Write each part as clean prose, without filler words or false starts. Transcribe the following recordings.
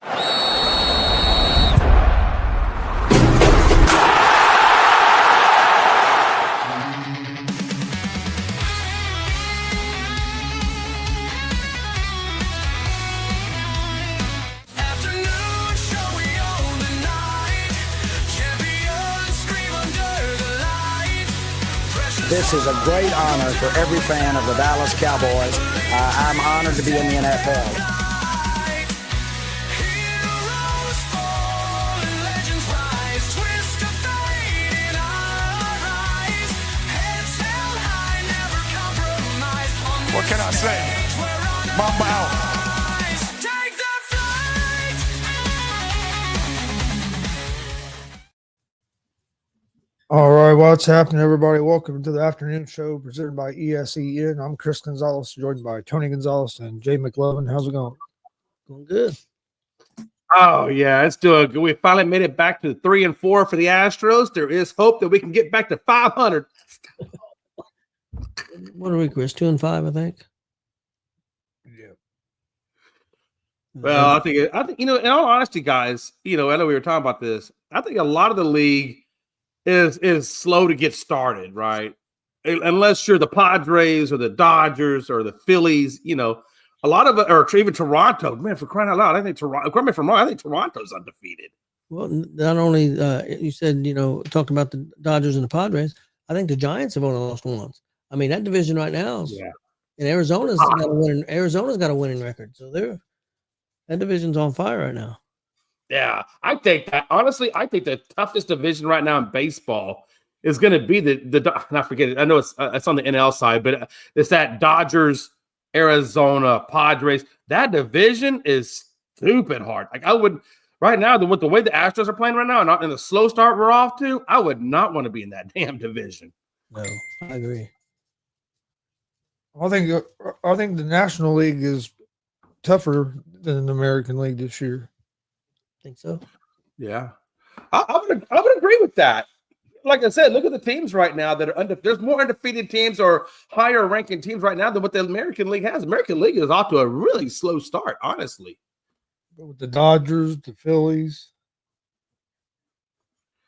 This is a great honor for every fan of the Dallas Cowboys. I'm honored to be in the NFL. What can I say? Mamba out. All right, what's happening, everybody? Welcome to the afternoon show presented by ESEN. I'm Chris Gonzalez, joined by Tony Gonzalez and Jay McLovin. How's it going? Going good. Oh, yeah, it's doing good. We finally made it back to 3-4 for the Astros. There is hope that we can get back to 500. What are we, Chris? 2-5, I think. Yeah. Well, I think, in all honesty, guys, I know we were talking about this. I think a lot of the league is slow to get started, right? Unless you're the Padres or the Dodgers or the Phillies, a lot of it, or even Toronto. Man, for crying out loud, I think Toronto. Correct me if I'm wrong. I think Toronto's undefeated. Well, not only you said talked about the Dodgers and the Padres. I think the Giants have only lost once. I mean, that division right now, and Arizona's got a winning record. So that division's on fire right now. Yeah, I think the toughest division right now in baseball is going to be the I forget it. I know it's on the NL side, but it's that Dodgers, Arizona, Padres. That division is stupid hard. Like I would right now, with the way the Astros are playing right now, and the slow start we're off to, I would not want to be in that damn division. No, I agree. I think the National League is tougher than the American League this year. Think so? Yeah, I would agree with that. Like I said, look at the teams right now that are there's more undefeated teams or higher ranking teams right now than what the American League has. American League is off to a really slow start, honestly. With the Dodgers, the Phillies,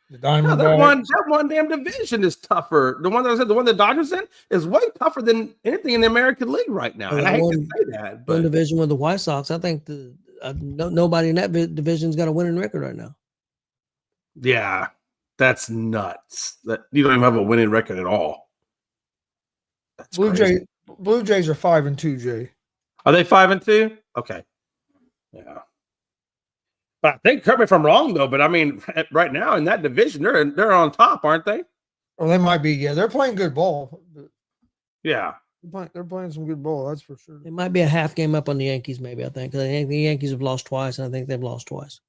the Diamondbacks. That one damn division is tougher. The one that I said, the one the Dodgers in, is way tougher than anything in the American League right now. And I hate to say that, but one division with the White Sox, I think nobody in that division's got a winning record right now. Yeah, that's nuts. That you don't even have a winning record at all. That's Blue Jays are 5-2, Jay. Are they 5-2? Okay. Yeah. But I think, correct me if I'm wrong, though, but I mean, right now in that division, they're on top, aren't they? Well, they might be, yeah. They're playing good ball. Yeah. They're playing some good ball, that's for sure. It might be a half game up on the Yankees, maybe, I think. Because I think the Yankees have lost twice, and I think they've lost twice.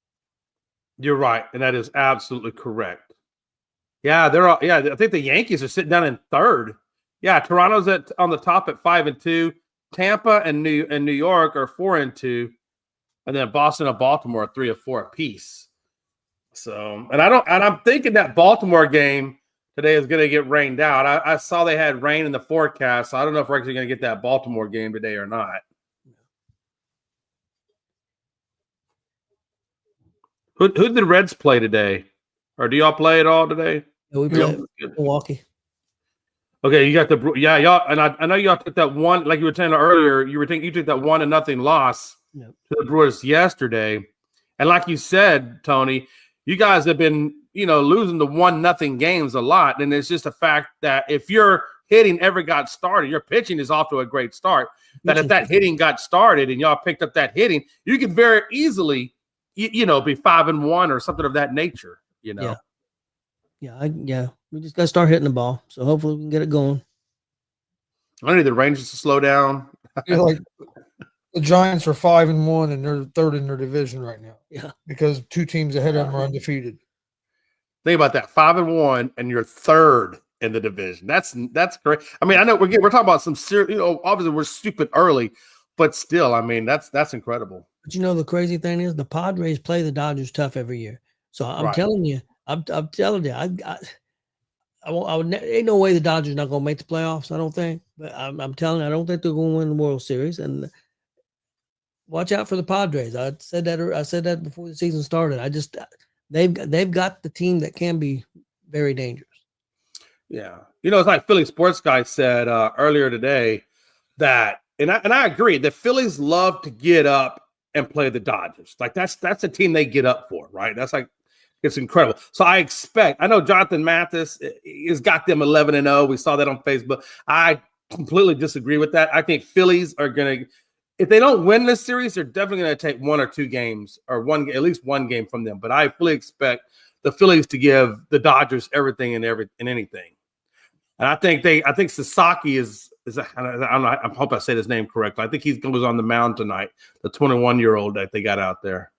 You're right, and that is absolutely correct. Yeah, I think the Yankees are sitting down in third. Yeah, Toronto's on the top at 5-2. Tampa and New York are 4-2. And then Boston and Baltimore are 3-4 apiece. So, and I'm thinking that Baltimore game today is going to get rained out. I saw they had rain in the forecast, so I don't know if we're actually going to get that Baltimore game today or not. Who did the Reds play today? Or do y'all play at all today? Yeah, we play Milwaukee. Okay, you got y'all, and I know y'all took that one, like you were saying earlier. You took that 1-0 loss to the Brewers yesterday, and like you said, Tony, you guys have been losing the 1-0 games a lot, and it's just a fact that if your hitting ever got started, your pitching is off to a great start. That if that hitting got started and y'all picked up that hitting, you could very easily, be 5-1 or something of that nature. Yeah. We just got to start hitting the ball. So hopefully we can get it going. I need the Rangers to slow down. Like the Giants are 5-1 and they're third in their division right now. Yeah, because two teams ahead of them are undefeated. Think about that, 5-1, and you're third in the division. That's great. I mean, I know we're talking about some serious. Obviously we're stupid early, but still, I mean, that's incredible. But the crazy thing is the Padres play the Dodgers tough every year. So I'm telling you, I would. Ain't no way the Dodgers not gonna make the playoffs. I don't think. But I'm telling you, I don't think they're gonna win the World Series. And watch out for the Padres. I said that before the season started. They've got the team that can be very dangerous. Yeah. It's like Philly sports guy said earlier today that, and I agree, the Phillies love to get up and play the Dodgers. Like that's a team they get up for, right? That's like, it's incredible. So I know Jonathan Mathis has got them 11-0. We saw that on Facebook. I completely disagree with that. I think Phillies are going to, if they don't win this series, they're definitely going to take 1 or 2 games or at least one game from them. But I fully expect the Phillies to give the Dodgers everything and anything. And I think Sasaki is I don't know, I hope I said his name correctly. I think he goes on the mound tonight, the 21-year-old that they got out there.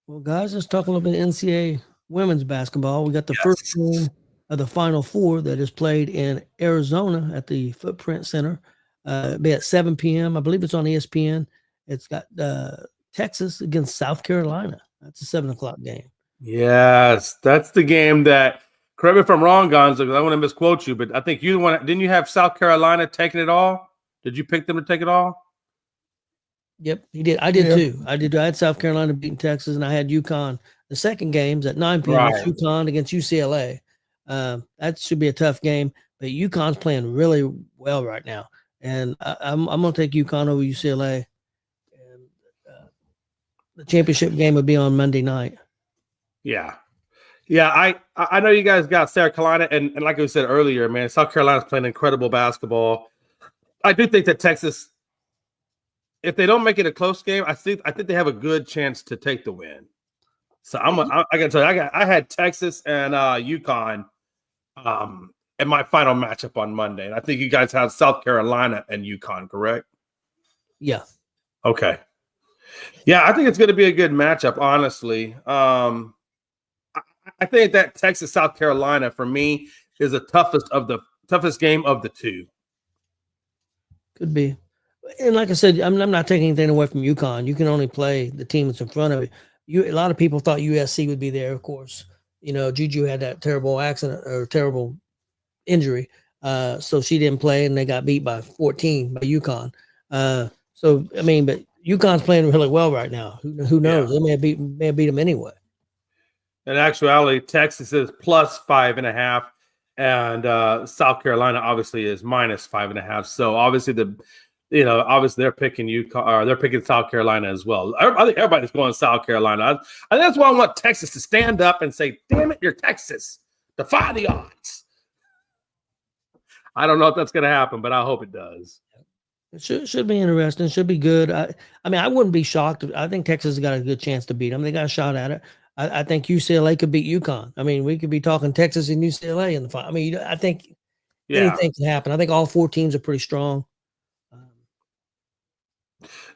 Well, guys, let's talk a little bit of NCAA women's basketball. We got the first game of the Final Four that is played in Arizona at the Footprint Center. It'll be at 7 p.m. I believe it's on ESPN. It's got Texas against South Carolina. That's a 7 o'clock game. Yes, that's the game that, correct me if I'm wrong, Gonzo, because I want to misquote you, but I think didn't you have South Carolina taking it all? Did you pick them to take it all? Yep, he did. I did too. I had South Carolina beating Texas, and I had UConn. The second game's at 9 p.m. Right. It's UConn against UCLA. That should be a tough game, but UConn's playing really well right now, and I'm going to take UConn over UCLA. And the championship game would be on Monday night. Yeah. I know you guys got South Carolina, and like I said earlier, man, South Carolina's playing incredible basketball. I do think that Texas, if they don't make it a close game, I think they have a good chance to take the win. So I got to tell you, I had Texas and UConn in my final matchup on Monday, and I think you guys have South Carolina and UConn, correct? Yeah. Okay. Yeah, I think it's going to be a good matchup, honestly. I think that Texas South Carolina for me is the toughest game of the two. Could be. And like I said, I'm not taking anything away from UConn. You can only play the team that's in front of you. A lot of people thought USC would be there, of course. Juju had that terrible accident or terrible injury. So she didn't play, and they got beat by 14 by UConn. But UConn's playing really well right now. Who knows? Yeah. They may have beat them anyway. In actuality, Texas is plus 5.5, and South Carolina obviously is minus 5.5. So obviously they're picking UConn, or they're picking South Carolina as well. I think everybody's going South Carolina. And that's why I want Texas to stand up and say, "Damn it, you're Texas! Defy the odds." I don't know if that's going to happen, but I hope it does. It should be interesting. Should be good. I wouldn't be shocked. I think Texas has got a good chance to beat them. They got a shot at it. I think UCLA could beat UConn. We could be talking Texas and UCLA in the final. I think anything can happen. I think all 4 teams are pretty strong.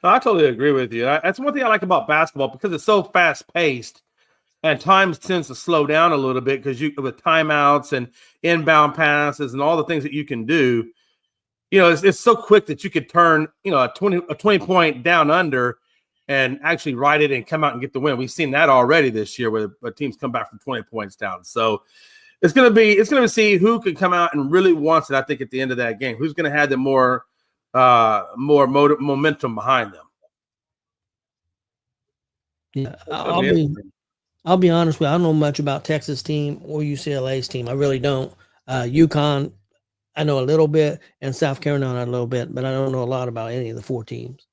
No, I totally agree with you. That's one thing I like about basketball, because it's so fast-paced, and times tends to slow down a little bit because with timeouts and inbound passes and all the things that you can do. It's so quick that you could turn a 20-point down under and actually ride it and come out and get the win. We've seen that already this year where teams come back from 20 points down. So it's going to see who can come out and really wants it, I think, at the end of that game. Who's going to have the more momentum behind them. Yeah, I'll be honest with you. I don't know much about Texas team or UCLA's team. I really don't. UConn, I know a little bit, and South Carolina a little bit, but I don't know a lot about any of the 4 teams.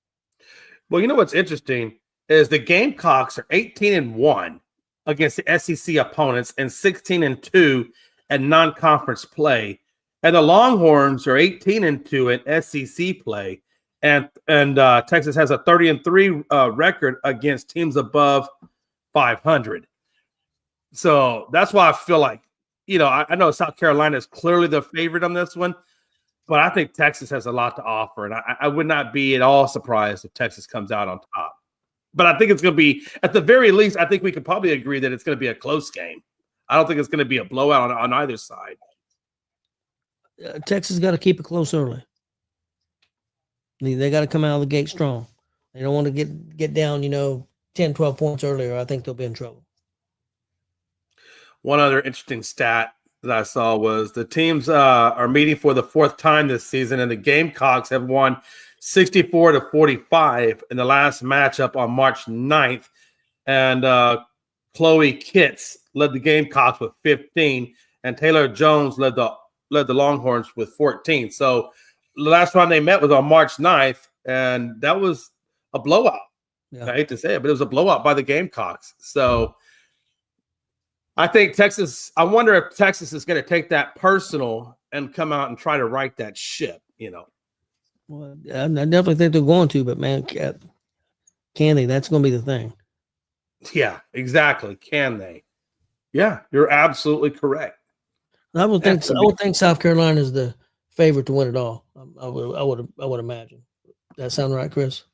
Well, what's interesting is the Gamecocks are 18-1 against the SEC opponents and 16-2 at non-conference play, and the Longhorns are 18-2 in SEC play, and Texas has a 30-3 record against teams above 500. So that's why I feel like, I know South Carolina is clearly the favorite on this one, but I think Texas has a lot to offer, and I would not be at all surprised if Texas comes out on top. But I think it's going to be, at the very least, I think we could probably agree that it's going to be a close game. I don't think it's going to be a blowout on either side. Texas got to keep it close early. They got to come out of the gate strong. They don't want to get down, 10, 12 points earlier. I think they'll be in trouble. One other interesting stat that I saw was the teams are meeting for the fourth time this season, and the Gamecocks have won 64-45 in the last matchup on March 9th. And Chloe Kitts led the Gamecocks with 15, and Taylor Jones led the Longhorns with 14. So the last time they met was on March 9th, and that was a blowout. Yeah. I hate to say it, but it was a blowout by the Gamecocks. So I think I wonder if Texas is going to take that personal and come out and try to right that ship, Well, I definitely think they're going to, but man, can they? That's going to be the thing. Yeah, exactly. Can they? Yeah, you're absolutely correct. I would think South Carolina is the favorite to win it all. I would imagine. That sound right, Chris?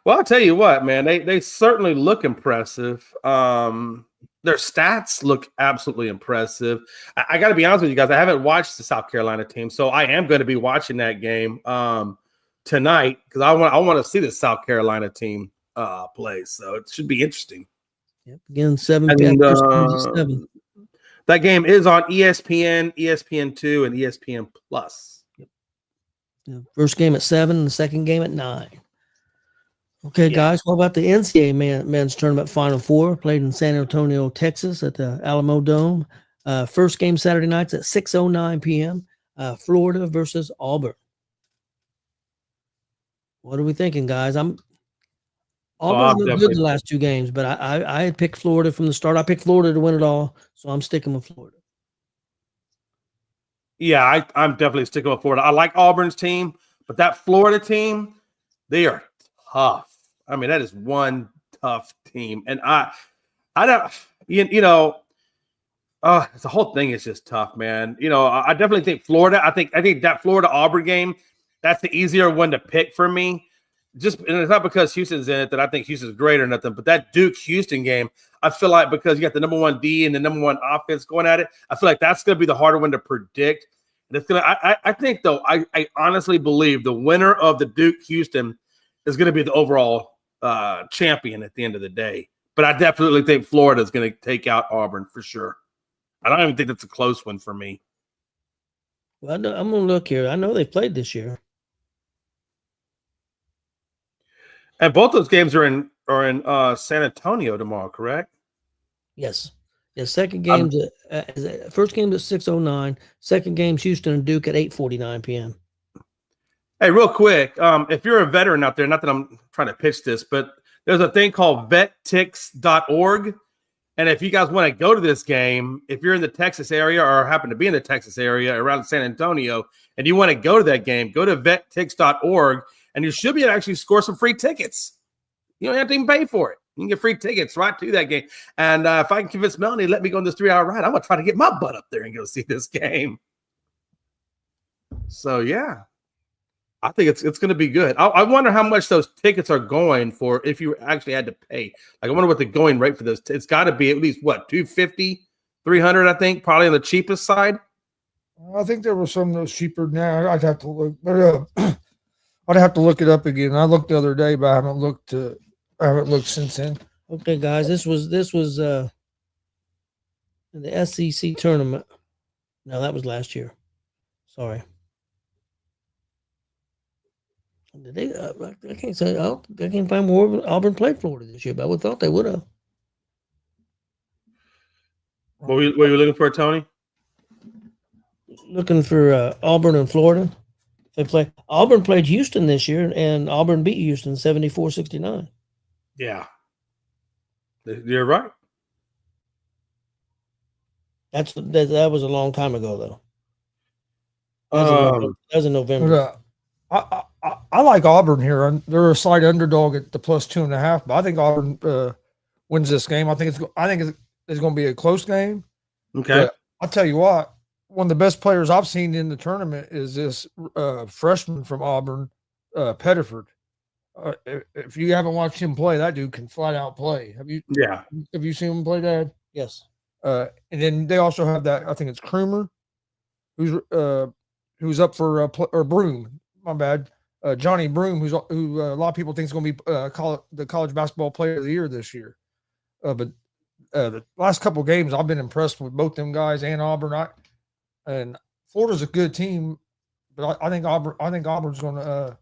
Well, I'll tell you what, man, they certainly look impressive. Their stats look absolutely impressive. I got to be honest with you guys. I haven't watched the South Carolina team, so I am going to be watching that game tonight because I want to see the South Carolina team play. So it should be interesting. Yep. Again, 7 p.m. That game is on ESPN, ESPN2, and ESPN Plus. Yep. The first game at 7, and the second game at 9. Okay, guys, what about the NCAA men's tournament Final Four played in San Antonio, Texas at the Alamo Dome? First game Saturday nights at 6:09 p.m. Florida versus Auburn. What are we thinking, guys? Auburn's looked good the last 2 games, but I picked Florida from the start. I picked Florida to win it all, so I'm sticking with Florida. Yeah, I'm definitely sticking with Florida. I like Auburn's team, but that Florida team, they are tough. I mean, that is one tough team. And I don't, the whole thing is just tough, man. I definitely think Florida, I think that Florida Auburn game, that's the easier one to pick for me. And it's not because Houston's in it that I think Houston's great or nothing, but that Duke-Houston game, I feel like because you got the number 1 D and the number 1 offense going at it, I feel like that's going to be the harder one to predict. And it's I think, though, I honestly believe the winner of the Duke-Houston is going to be the overall champion at the end of the day. But I definitely think Florida is going to take out Auburn for sure. I don't even think that's a close one for me. Well, I'm going to look here. I know they played this year. And both those games are in San Antonio tomorrow, correct? Yes. Second game, first game at 6:09. Second game's Houston and Duke at 8:49 p.m. Hey, real quick, if you're a veteran out there, not that I'm trying to pitch this, but there's a thing called vettix.org. And if you guys want to go to this game, if you're in the Texas area or happen to be in the Texas area around San Antonio, and you want to go to that game, go to vettix.org, and you should be able to actually score some free tickets. You don't have to even pay for it. You can get free tickets right to that game. And if I can convince Melanie, let me go on this 3-hour ride, I'm going to try to get my butt up there and go see this game. So, yeah. I think it's going to be good. I wonder how much those tickets are going for if you actually had to pay. Like, I wonder what the going rate for those. It's got to be at least, what, $250, $300, I think, probably on the cheapest side. I think there were some of those cheaper now. I'd have to look. But, I'd have to look it up again. I looked the other day, but I haven't looked since then. Okay, guys, this was the SEC tournament. No, that was last year. Sorry. Did they? I can't say. I can't find where Auburn played Florida this year, but I would thought they would have. What were you looking for, Tony? Looking for Auburn and Florida. Auburn played Houston this year, and Auburn beat Houston 74-69. Yeah, you're right. That was a long time ago, though. That was in November. I like Auburn here. They're a slight underdog at the +2.5, but I think Auburn wins this game. I think it's going to be a close game. Okay. But I'll tell you what, one of the best players I've seen in the tournament is this freshman from Auburn, Pettiford. If you haven't watched him play, that dude can flat out play. Have you? Yeah. Have you seen him play, Dad? Yes. And then they also have that. I think it's Krumer, who's up for or Broom. My bad. Johnny Broom, who a lot of people think is going to be the college basketball player of the year this year. But the last couple games, I've been impressed with both them guys and Auburn. And Florida's a good team, but I think Auburn's going to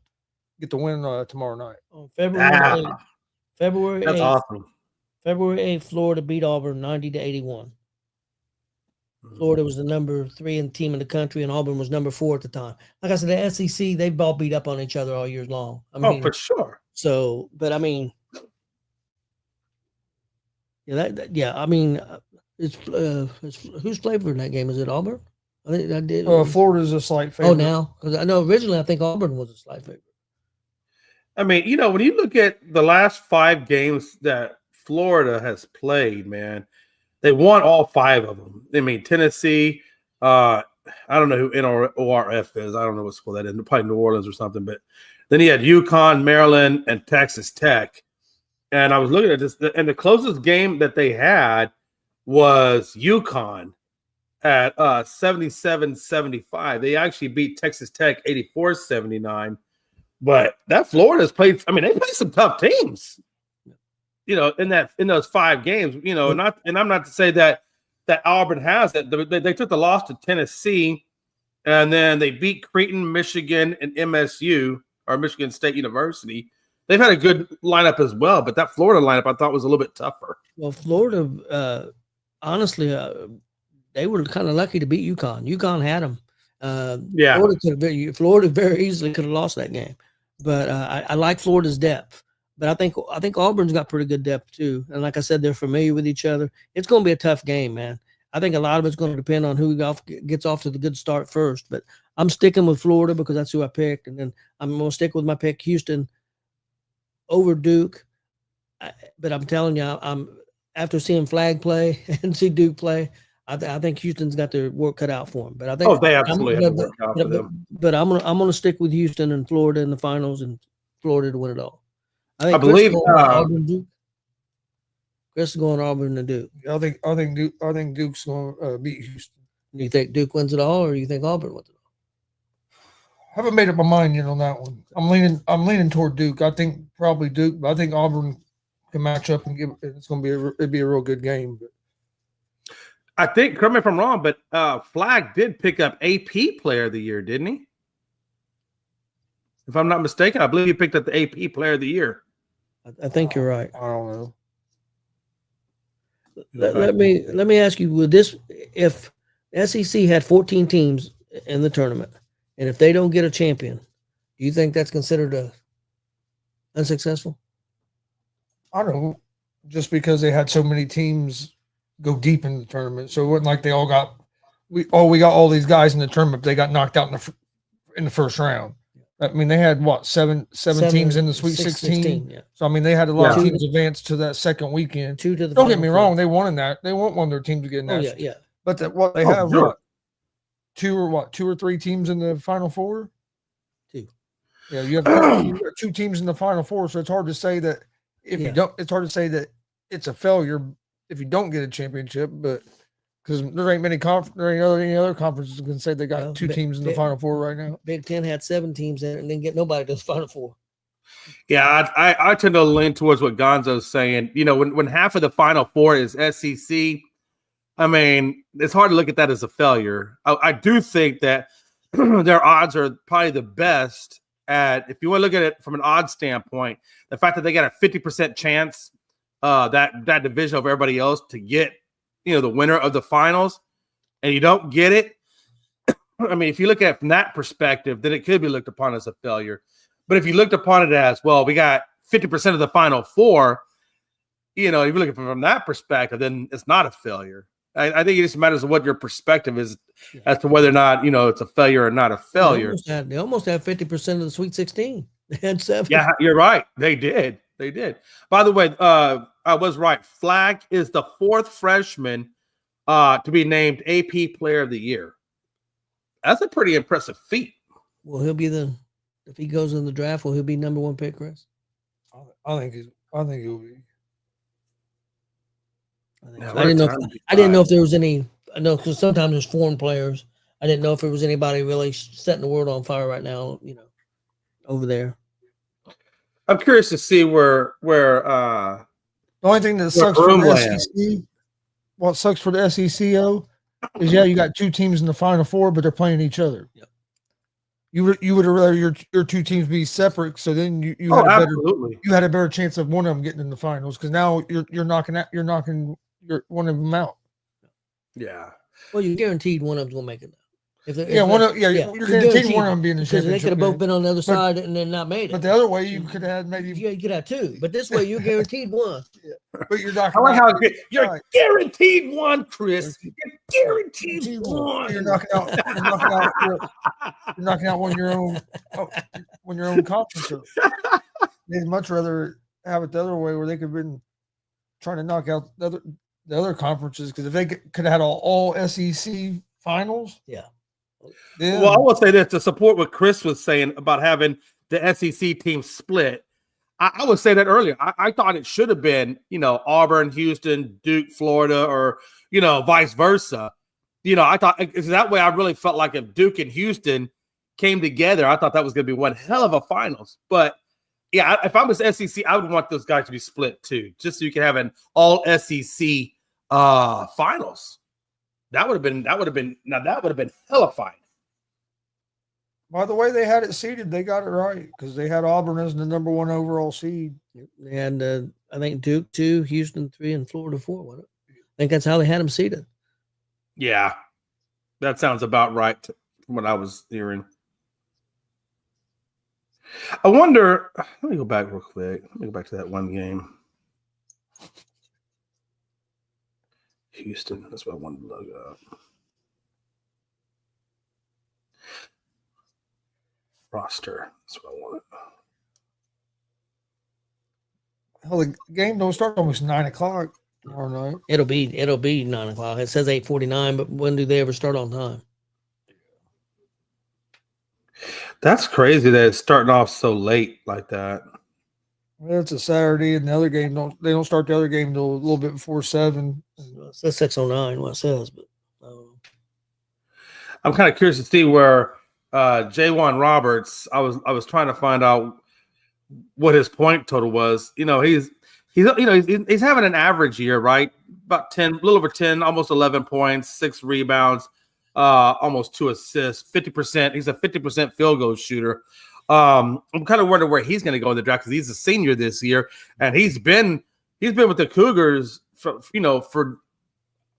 get the win tomorrow night. On February 8th, That's awesome. February 8th, Florida beat Auburn 90-81. Florida was the number 3 team in the country, and Auburn was number 4 at the time. Like I said, the SEC, they've all beat up on each other all year long. I mean, for sure. So, but I mean, I mean, it's who's played for in that game? Is it Auburn? I think I did. Florida's a slight favorite. Oh, now, because I know originally I think Auburn was a slight favorite. I mean, when you look at the last 5 games that Florida has played, man, they won all 5 of them. I mean, Tennessee, I don't know who NORF is. I don't know what school that is. Probably New Orleans or something. But then he had UConn, Maryland, and Texas Tech. And I was looking at this, and the closest game that they had was UConn at 77-75. They actually beat Texas Tech 84-79. But that Florida's played, I mean, they played some tough teams, in those 5 games, and I'm not to say that Auburn has it. They took the loss to Tennessee, and then they beat Creighton, Michigan, and MSU, or Michigan State University. They've had a good lineup as well, but that Florida lineup I thought was a little bit tougher. Well, Florida, honestly, they were kind of lucky to beat UConn. UConn had them. Florida very easily could have lost that game, but I like Florida's depth. But I think Auburn's got pretty good depth too, and like I said, they're familiar with each other. It's going to be a tough game, man. I think a lot of it's going to depend on who gets off to the good start first. But I'm sticking with Florida because that's who I picked, and then I'm going to stick with my pick, Houston over Duke. But I'm telling you, I'm after seeing Flag play and see Duke play, I think Houston's got their work cut out for them. But I think they absolutely have to work out for them. But I'm gonna stick with Houston and Florida in the finals, and Florida to win it all. I believe Auburn, Duke. Chris is going Auburn to Duke. I think Duke's going to beat Houston. Do you think Duke wins it all, or do you think Auburn wins it all? I haven't made up my mind yet on that one. I'm leaning toward Duke. I think probably Duke, but I think Auburn can match up and it'd be a real good game. But I think, correct me if I'm wrong, but Flag did pick up AP Player of the Year, didn't he? If I'm not mistaken, I believe he picked up the AP Player of the Year. I think you're right. I don't know. Let me ask you: would this, if SEC had 14 teams in the tournament, and if they don't get a champion, do you think that's considered unsuccessful? I don't know. Just because they had so many teams go deep in the tournament, so it wasn't like they all got we got all these guys in the tournament. But they got knocked out in the first round. I mean, they had seven teams in the Sweet 16. Yeah. So I mean, they had a lot of teams advance to that second weekend. Don't get me wrong; they wanted that. They want one of their teams to get in that. Yeah. But they have two or three teams in the Final Four. 2. Yeah, you have 2 teams in the Final Four, so it's hard to say that you don't. It's hard to say that it's a failure if you don't get a championship, but. Because there ain't any other conferences can say they got 2 teams in the Final Four right now. Big Ten had 7 teams in it and didn't get nobody to the Final Four. Yeah, I tend to lean towards what Gonzo's saying. When half of the Final Four is SEC, I mean, it's hard to look at that as a failure. I do think that their odds are probably the best at, if you want to look at it from an odds standpoint, the fact that they got a 50% chance that division of everybody else to get the winner of the finals, and you don't get it. I mean, if you look at it from that perspective, then it could be looked upon as a failure. But if you looked upon it as, well, we got 50% of the Final Four, if you look at it from that perspective, then it's not a failure. I think it just matters of what your perspective is as to whether or not, it's a failure or not a failure. They almost had 50% of the Sweet 16. They had 7. Yeah, you're right. They did. By the way, I was right. Flag is the 4th freshman to be named AP Player of the Year. That's a pretty impressive feat. Well, he'll be if he goes in the draft, will he be number 1 pick, Chris? I think he'll be. I didn't know if there was any. I know because sometimes there's foreign players. I didn't know if there was anybody really setting the world on fire right now. Over there. I'm curious to see where the only thing that sucks for the SEC, what sucks for the SEC is you got two teams in the Final Four, but they're playing each other. Yep. You would rather your two teams be separate, so then you had a better chance of one of them getting in the finals, because now you're knocking one of them out. Yeah. Well, you're guaranteed one of them's gonna make it. You're guaranteed one of them being in the championship. They could have both been on the other side and then not made it. But the other way, you could have maybe. Yeah, you could have two. But this way, you're guaranteed one. But you're knocking. I like how you're guaranteed one, Chris. You're guaranteed one. You're knocking out one of your own conference. They'd much rather have it the other way, where they could have been trying to knock out the other conferences, because if they could have had all SEC finals. Yeah. Well, I will say this to support what Chris was saying about having the SEC team split. I would say that earlier. I thought it should have been, Auburn, Houston, Duke, Florida, or, vice versa. I thought that way I really felt like if Duke and Houston came together, I thought that was going to be one hell of a finals. But, yeah, if I was SEC, I would want those guys to be split too, just so you can have an all SEC finals. That would have been hella fine. By the way they had it seeded, they got it right, because they had Auburn as the number 1 overall seed. They had, I think, Duke 2, Houston 3, and Florida 4. Wasn't it? I think that's how they had them seeded. Yeah, that sounds about right from what I was hearing. I wonder. Let me go back real quick. Let me go back to that one game. Houston. That's what I wanted to look up. Roster. That's what I wanted. Hell, the game don't start almost 9:00 tomorrow night. It'll be 9:00. It says 8:49, but when do they ever start on time? That's crazy that it's starting off so late like that. Well, it's a Saturday, and the other game don't start the other game until a little bit before 7. It says 6:09. What it says, but I'm kind of curious to see where J1 Roberts. I was trying to find out what his point total was. He's having an average year, right? About 10, a little over 10, almost 11 points, 6 rebounds, almost 2 assists, 50%. He's a 50% field goal shooter. I'm kind of wondering where he's going to go in the draft, because he's a senior this year, and he's been with the Cougars for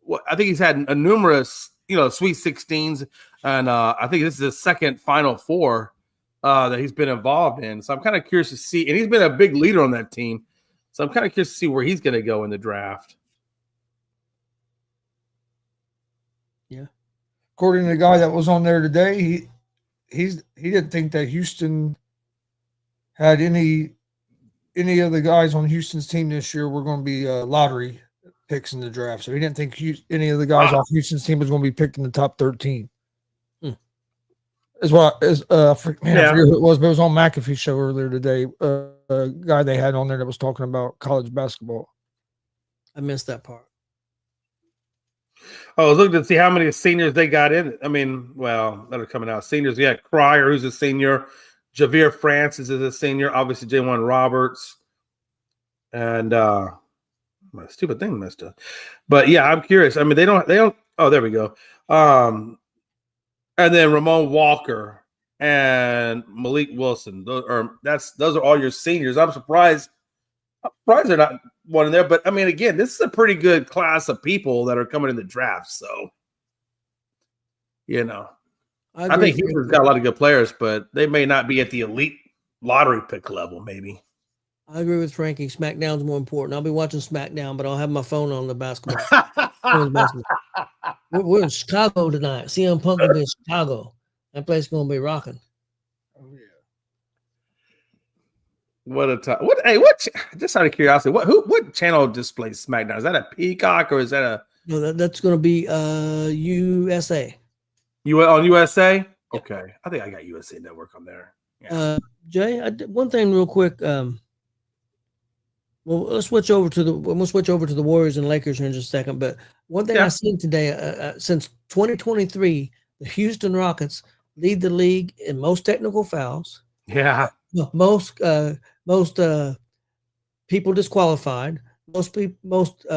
what I think he's had a numerous Sweet 16s, and I think this is his second Final Four that he's been involved in. So I'm kind of curious to see, and he's been a big leader on that team. So I'm kind of curious to see where he's going to go in the draft. Yeah, according to the guy that was on there today, he didn't think that Houston had any of the guys on Houston's team this year were going to be lottery picks in the draft. So he didn't think any of the guys off Houston's team was going to be picked in the top 13. As well as I forget who it was, but it was on McAfee's show earlier today. A guy they had on there that was talking about college basketball. I missed that part. I was looking to see how many seniors they got in. I mean, well, that are coming out. Seniors, yeah, Cryer, who's a senior. Javier Francis is a senior. Obviously, J1 Roberts. And my stupid thing messed up. But yeah, I'm curious. I mean, they don't. Oh, there we go. And then Ramon Walker and Malik Wilson. Those are all your seniors. I'm surprised they're not one in there. But I mean, again, this is a pretty good class of people that are coming in the draft. So, I think Houston's got a lot of good players, but they may not be at the elite lottery pick level, maybe. I agree with Frankie. SmackDown's more important. I'll be watching SmackDown, but I'll have my phone on the basketball. We're in Chicago tonight. CM Punk will be in Chicago. That place is going to be rocking. Oh, yeah. What a time. Just out of curiosity, what channel displays SmackDown? Is that a Peacock or is that a... No, that's going to be USA. On USA? Okay. I think I got USA Network on there. Yeah. Jay, one thing real quick. Well, we'll switch over to the Warriors and Lakers here in just a second. But one thing I've seen today, since 2023, the Houston Rockets lead the league in most technical fouls. Yeah. Most people disqualified. Most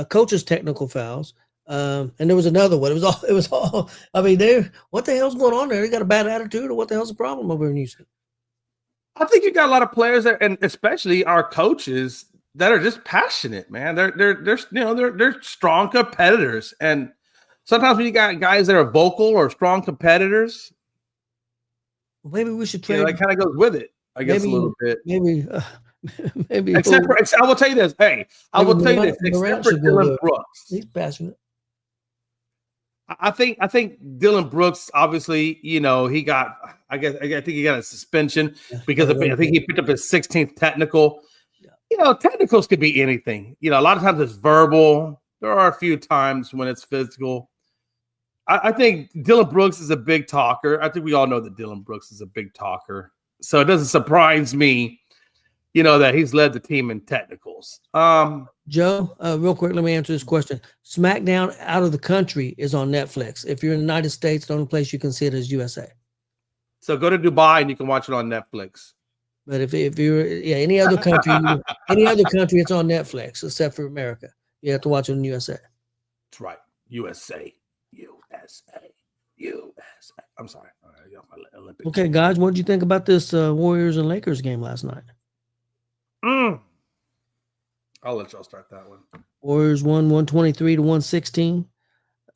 coaches' technical fouls. And there was another one. It was all. I mean, what the hell's going on there? They got a bad attitude, or what the hell's the problem over in Houston? I think you got a lot of players there, and especially our coaches that are just passionate, man. They're strong competitors, and sometimes when you got guys that are vocal or strong competitors, maybe we should trade. That kind of goes with it, I guess, a little bit. Maybe. Except for, I will tell you this. Hey, I will tell you this. Except for Dylan Brooks, he's passionate. I think Dylan Brooks, obviously, he got. I think he got a suspension because I think he picked up his 16th technical. Yeah. Technicals could be anything. A lot of times it's verbal. There are a few times when it's physical. I think Dylan Brooks is a big talker. I think we all know that Dylan Brooks is a big talker. So it doesn't surprise me, that he's led the team in technicals. Joe, real quick, let me answer this question. SmackDown Out of the Country is on Netflix. If you're in the United States, the only place you can see it is USA. So go to Dubai and you can watch it on Netflix. But if you're any other country, it's on Netflix except for America. You have to watch it in USA. That's right. USA. I'm sorry. Okay, guys, what did you think about this Warriors and Lakers game last night? I'll let y'all start that one. Warriors won 123-116.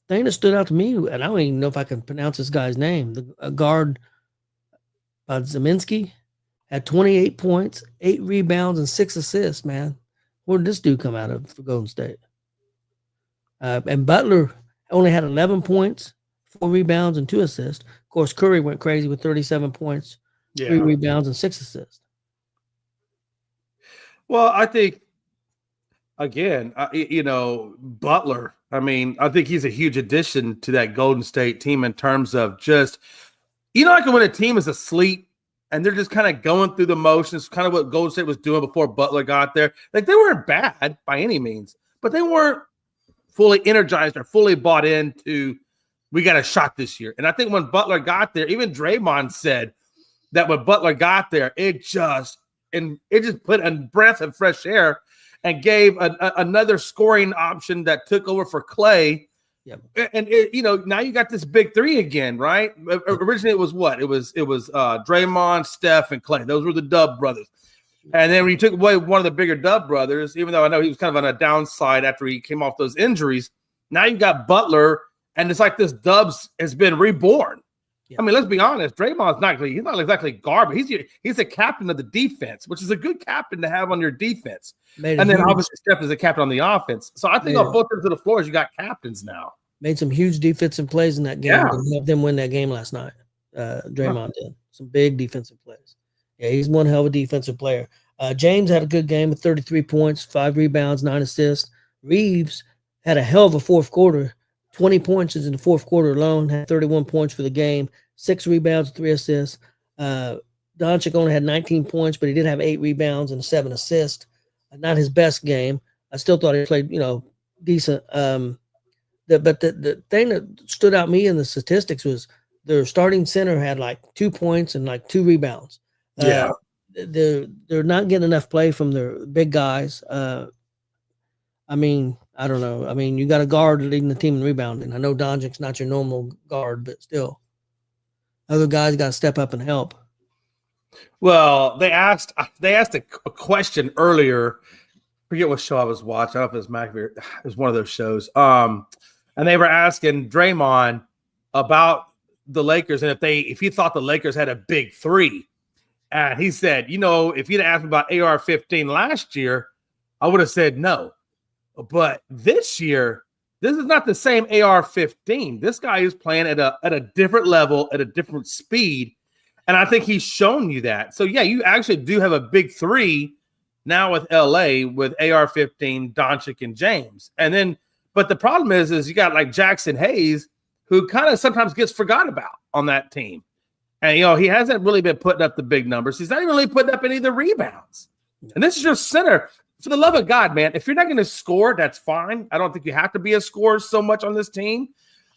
Thing that stood out to me, and I don't even know if I can pronounce this guy's name, the guard Zeminski had 28 points, 8 rebounds, and 6 assists, man. Where did this dude come out of for Golden State? And Butler only had 11 points, 4 rebounds, and 2 assists. Of course, Curry went crazy with 37 points, 3 rebounds, and 6 assists. Well, I think, again, Butler, I think he's a huge addition to that Golden State team in terms of just, like when a team is asleep and they're just kind of going through the motions, kind of what Golden State was doing before Butler got there. Like, they weren't bad by any means, but they weren't fully energized or fully bought into, we got a shot this year. And I think when Butler got there, even Draymond said that when Butler got there, it just put a breath of fresh air and gave another scoring option that took over for Clay. Yep. And now you got this big three again, right? Originally it was what? It was Draymond, Steph, and Clay. Those were the Dub brothers. And then when you took away one of the bigger Dub brothers, even though I know he was kind of on a downside after he came off those injuries, now you got Butler, and it's like this Dubs has been reborn. Yeah. Let's be honest. Draymond's not exactly garbage. He's a captain of the defense, which is a good captain to have on your defense. And then obviously Steph is a captain on the offense. So I think on both ends of the floors, you got captains now. Made some huge defensive plays in that game to help them win that game last night. Draymond did some big defensive plays. Yeah, he's one hell of a defensive player. James had a good game with 33 points, 5 rebounds, 9 assists. Reeves had a hell of a fourth quarter. 20 points in the fourth quarter alone, had 31 points for the game, 6 rebounds, 3 assists. Doncic only had 19 points, but he did have 8 rebounds and 7 assists. Not his best game. I still thought he played, decent. But the thing that stood out me in the statistics was their starting center had like 2 points and like 2 rebounds. They're not getting enough play from their big guys. I don't know. You got a guard leading the team in rebounding. I know Doncic's not your normal guard, but still, other guys got to step up and help. Well, they asked a question earlier. I forget what show I was watching. I don't know if it was McAfee. It was one of those shows. And they were asking Draymond about the Lakers and if he thought the Lakers had a big three. And he said, if you'd asked me about AR-15 last year, I would have said no. But this year, this is not the same AR-15. This guy is playing at a different level, at a different speed. And I think he's shown you that. So, yeah, you actually do have a big three now with LA with AR-15, Doncic, and James. But the problem is you got like Jackson Hayes, who kind of sometimes gets forgot about on that team. And, he hasn't really been putting up the big numbers. He's not even really putting up any of the rebounds. And this is your center. For the love of God, man, if you're not going to score, that's fine. I don't think you have to be a scorer so much on this team.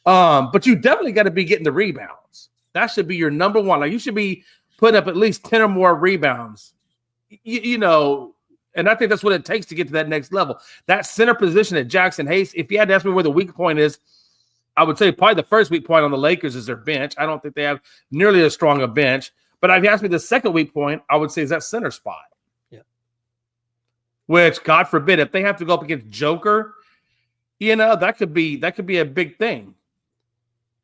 But you definitely got to be getting the rebounds. That should be your number one. Like, you should be putting up at least 10 or more rebounds. And I think that's what it takes to get to that next level. That center position at Jackson Hayes, if you had to ask me where the weak point is, I would say probably the first weak point on the Lakers is their bench. I don't think they have nearly as strong a bench. But if you ask me the second weak point, I would say is that center spot. Yeah. Which, God forbid, if they have to go up against Joker, that could be a big thing.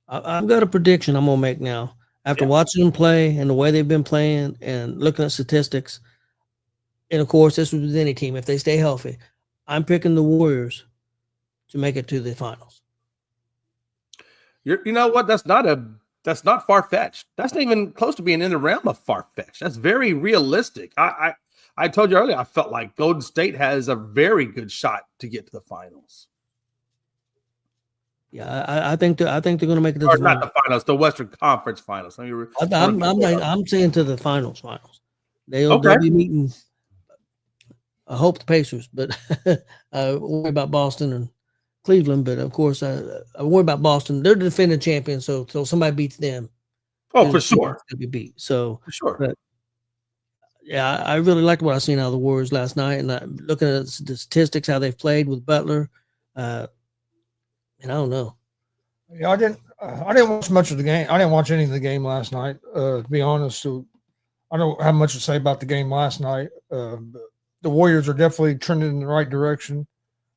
I've got a prediction I'm gonna make now. After watching them play and the way they've been playing and looking at statistics, and of course, this was with any team, if they stay healthy, I'm picking the Warriors to make it to the finals. You know what? That's not far-fetched. That's not even close to being in the realm of far-fetched. That's very realistic. I told you earlier, I felt like Golden State has a very good shot to get to the finals. Yeah, I think they're going to make it to or the not finals. the finals, the Western Conference Finals. I'm saying to the finals. They'll be meeting. I hope the Pacers, but I worry about Boston and Cleveland. But of course, I worry about Boston. They're the defending champions, so somebody beats them. Oh, for sure, to be beat. So for sure. But yeah, I really liked what I seen out of the Warriors last night, and looking at the statistics, how they've played with Butler. And I don't know. Yeah, I didn't watch much of the game. I didn't watch any of the game last night. To be honest, so I don't have much to say about the game last night. But the Warriors are definitely trending in the right direction.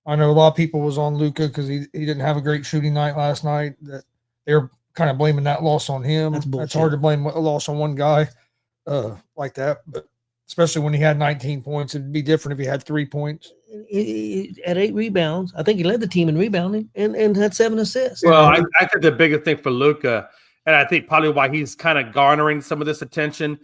I know a lot of people was on Luka because he didn't have a great shooting night last night. That they're kind of blaming that loss on him. It's hard to blame a loss on one guy like that, but especially when he had 19 points, it'd be different if he had 3 points. He had 8 rebounds. I think he led the team in rebounding and had 7 assists. Well, I think the biggest thing for Luka, and I think probably why he's kind of garnering some of this attention,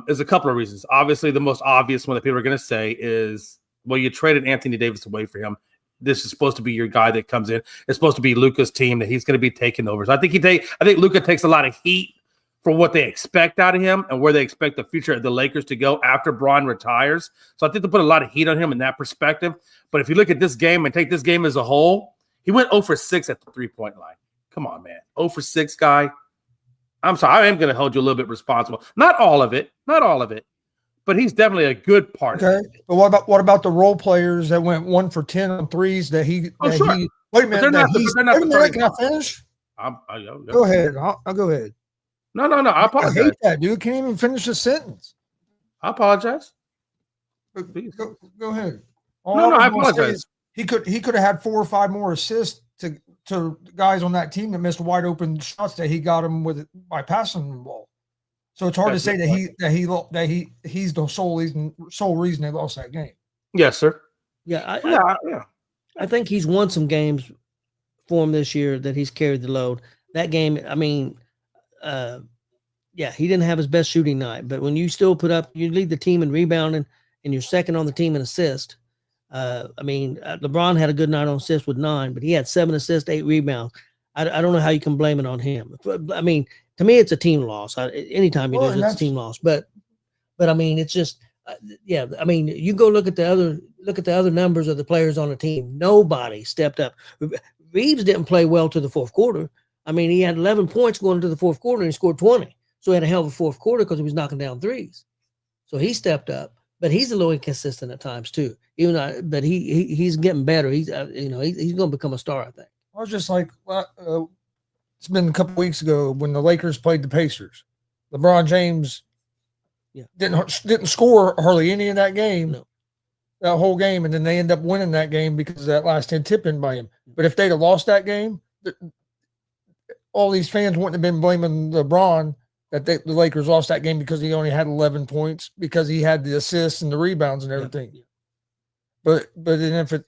is a couple of reasons. Obviously, the most obvious one that people are going to say is, well, you traded Anthony Davis away for him. This is supposed to be your guy that comes in. It's supposed to be Luka's team that he's going to be taking over. So I think Luka takes a lot of heat for what they expect out of him and where they expect the future of the Lakers to go after Bron retires. So I think they put a lot of heat on him in that perspective. But if you look at this game and take this game as a whole, he went 0 for 6 at the three-point line. Come on, man. 0 for 6 guy. I'm sorry. I am going to hold you a little bit responsible. Not all of it, but he's definitely a good part. Okay. But what about the role players that went 1 for 10 on threes that he – sure. Wait a minute. Can I finish? Go ahead. I'll go ahead. No. I apologize. I hate that, dude. Can't even finish a sentence. I apologize. Go ahead. I apologize. He could have had 4 or 5 more assists to guys on that team that missed wide open shots that he got them by passing the ball. So it's hard to say that he's the sole reason they lost that game. Yes, sir. Yeah, I think he's won some games for him this year that he's carried the load. That game, I mean. He didn't have his best shooting night, but when you still you lead the team in rebounding and you're second on the team in assist. LeBron had a good night on assists with 9, but he had 7 assists, 8 rebounds. I don't know how you can blame it on him. I mean, to me, it's a team loss. Anytime you do it, it's a team loss. But I mean, it's just, I mean, you go look at the other numbers of the players on the team. Nobody stepped up. Reeves didn't play well to the fourth quarter. I mean, he had 11 points going into the fourth quarter and he scored 20. So he had a hell of a fourth quarter because he was knocking down threes. So he stepped up, but he's a little inconsistent at times too. But he's getting better. He's going to become a star, I think. I was just like, it's been a couple weeks ago when the Lakers played the Pacers. LeBron James didn't score hardly any in that game, that whole game, and then they end up winning that game because of that last 10 tip-in by him. But if they'd have lost that game, all these fans wouldn't have been blaming LeBron that the Lakers lost that game because he only had 11 points because he had the assists and the rebounds and everything. Yeah. But